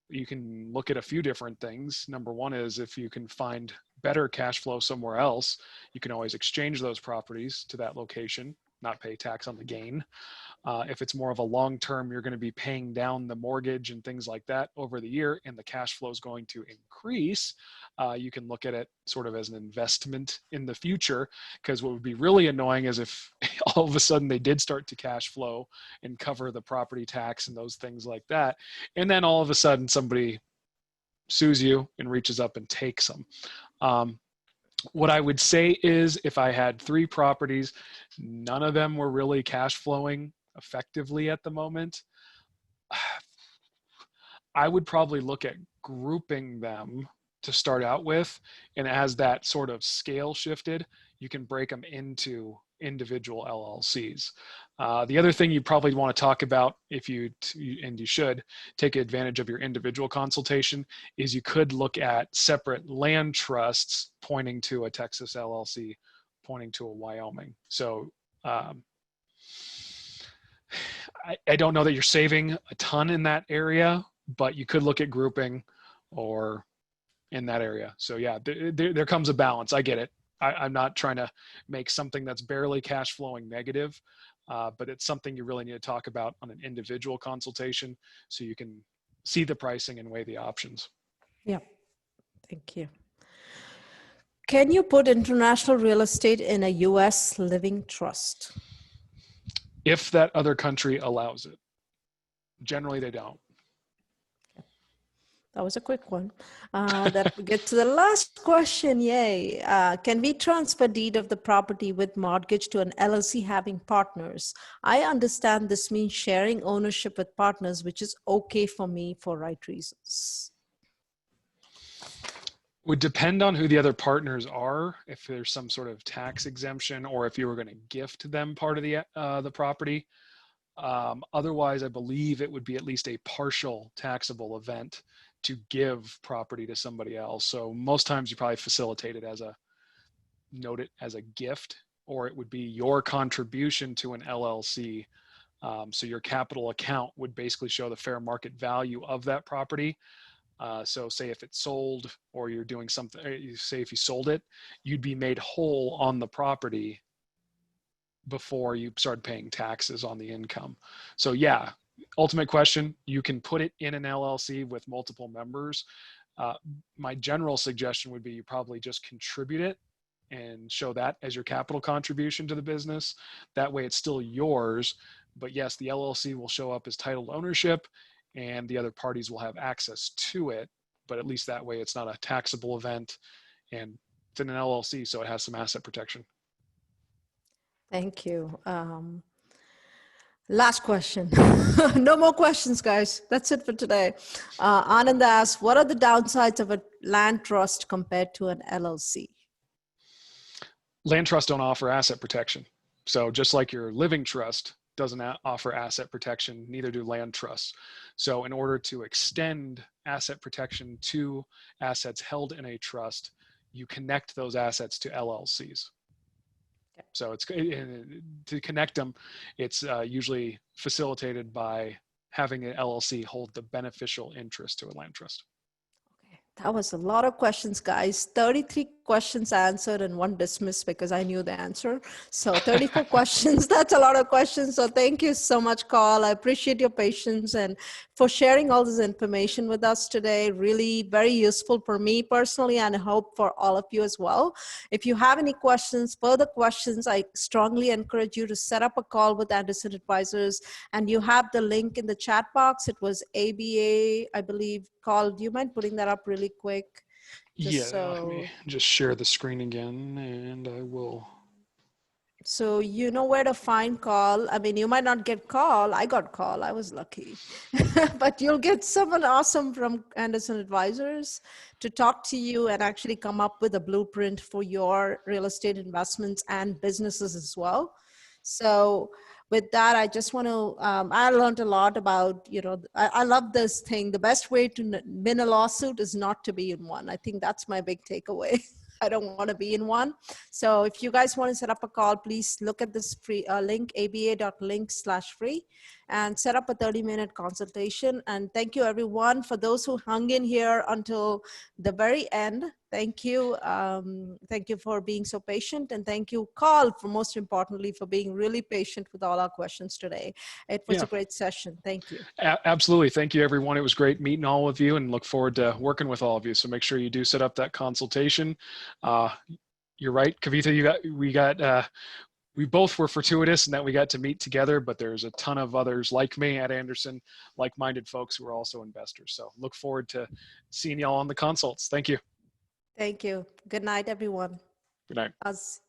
you can look at a few different things. Number one is if you can find better cash flow somewhere else, you can always exchange those properties to that location, not pay tax on the gain. If it's more of a long-term, you're going to be paying down the mortgage and things like that over the year, and the cash flow is going to increase. You can look at it sort of as an investment in the future, because what would be really annoying is if all of a sudden they did start to cash flow and cover the property tax and those things like that, and then all of a sudden somebody sues you and reaches up and takes them. What I would say is if I had 3 properties, none of them were really cash flowing effectively at the moment, I would probably look at grouping them to start out with. And as that sort of scale shifted, you can break them into individual LLCs. The other thing you probably want to talk about, if you should take advantage of your individual consultation, is you could look at separate land trusts pointing to a Texas LLC, pointing to a Wyoming. So I don't know that you're saving a ton in that area, but you could look at grouping or in that area. So yeah, there comes a balance. I get it. I'm not trying to make something that's barely cash flowing negative, but it's something you really need to talk about on an individual consultation so you can see the pricing and weigh the options. Yeah, thank you. Can you put international real estate in a U.S. living trust? If that other country allows it. Generally, they don't. That was a quick one. That we get to the last question. Yay. Can we transfer deed of the property with mortgage to an LLC having partners? I understand this means sharing ownership with partners, which is okay for me for right reasons. Would depend on who the other partners are, if there's some sort of tax exemption or if you were going to gift them part of the property. Otherwise, I believe it would be at least a partial taxable event to give property to somebody else. So most times you probably facilitate it note it as a gift, or it would be your contribution to an LLC. So your capital account would basically show the fair market value of that property. So say if it's sold or you're doing something, say if you sold it, you'd be made whole on the property before you start paying taxes on the income. So yeah, ultimate question, you can put it in an LLC with multiple members. My general suggestion would be you probably just contribute it and show that as your capital contribution to the business. That way it's still yours, but yes, the LLC will show up as titled ownership and the other parties will have access to it, but at least that way it's not a taxable event and it's in an LLC, so it has some asset protection. Thank you. Last question. No more questions, guys. That's it for today. Anand asks, what are the downsides of a land trust compared to an LLC? Land trusts don't offer asset protection. So just like your living trust doesn't offer asset protection, neither do land trusts. So in order to extend asset protection to assets held in a trust, you connect those assets to LLCs. So it's to connect them, it's usually facilitated by having an LLC hold the beneficial interest to a land trust. Okay, that was a lot of questions, guys. 33 questions answered and 1 dismissed because I knew the answer. So 34 questions, that's a lot of questions. So thank you so much, Carl. I appreciate your patience and for sharing all this information with us today. Really very useful for me personally, and I hope for all of you as well. If you have any questions, further questions, I strongly encourage you to set up a call with Anderson Advisors, and you have the link in the chat box. It was ABA, I believe. Carl, do you mind putting that up really quick? Let me just share the screen again and I will. So you know where to find Carl. I mean, you might not get Carl. I got Carl. I was lucky. But you'll get someone awesome from Anderson Advisors to talk to you and actually come up with a blueprint for your real estate investments and businesses as well. So with that, I just want to, I learned a lot about, I love this thing. The best way to win a lawsuit is not to be in one. I think that's my big takeaway. I don't want to be in one. So if you guys want to set up a call, please look at this free link, aba.link/free, and set up a 30-minute consultation. And thank you, everyone, for those who hung in here until the very end. Thank you. Thank you for being so patient. And thank you, Carl, for most importantly, for being really patient with all our questions today. It was a great session. Thank you. Absolutely. Thank you, everyone. It was great meeting all of you and look forward to working with all of you. So make sure you do set up that consultation. You're right, Kavitha, we both were fortuitous in that we got to meet together, but there's a ton of others like me at Anderson, like-minded folks who are also investors. So look forward to seeing y'all on the consults. Thank you. Thank you. Good night, everyone. Good night. Us.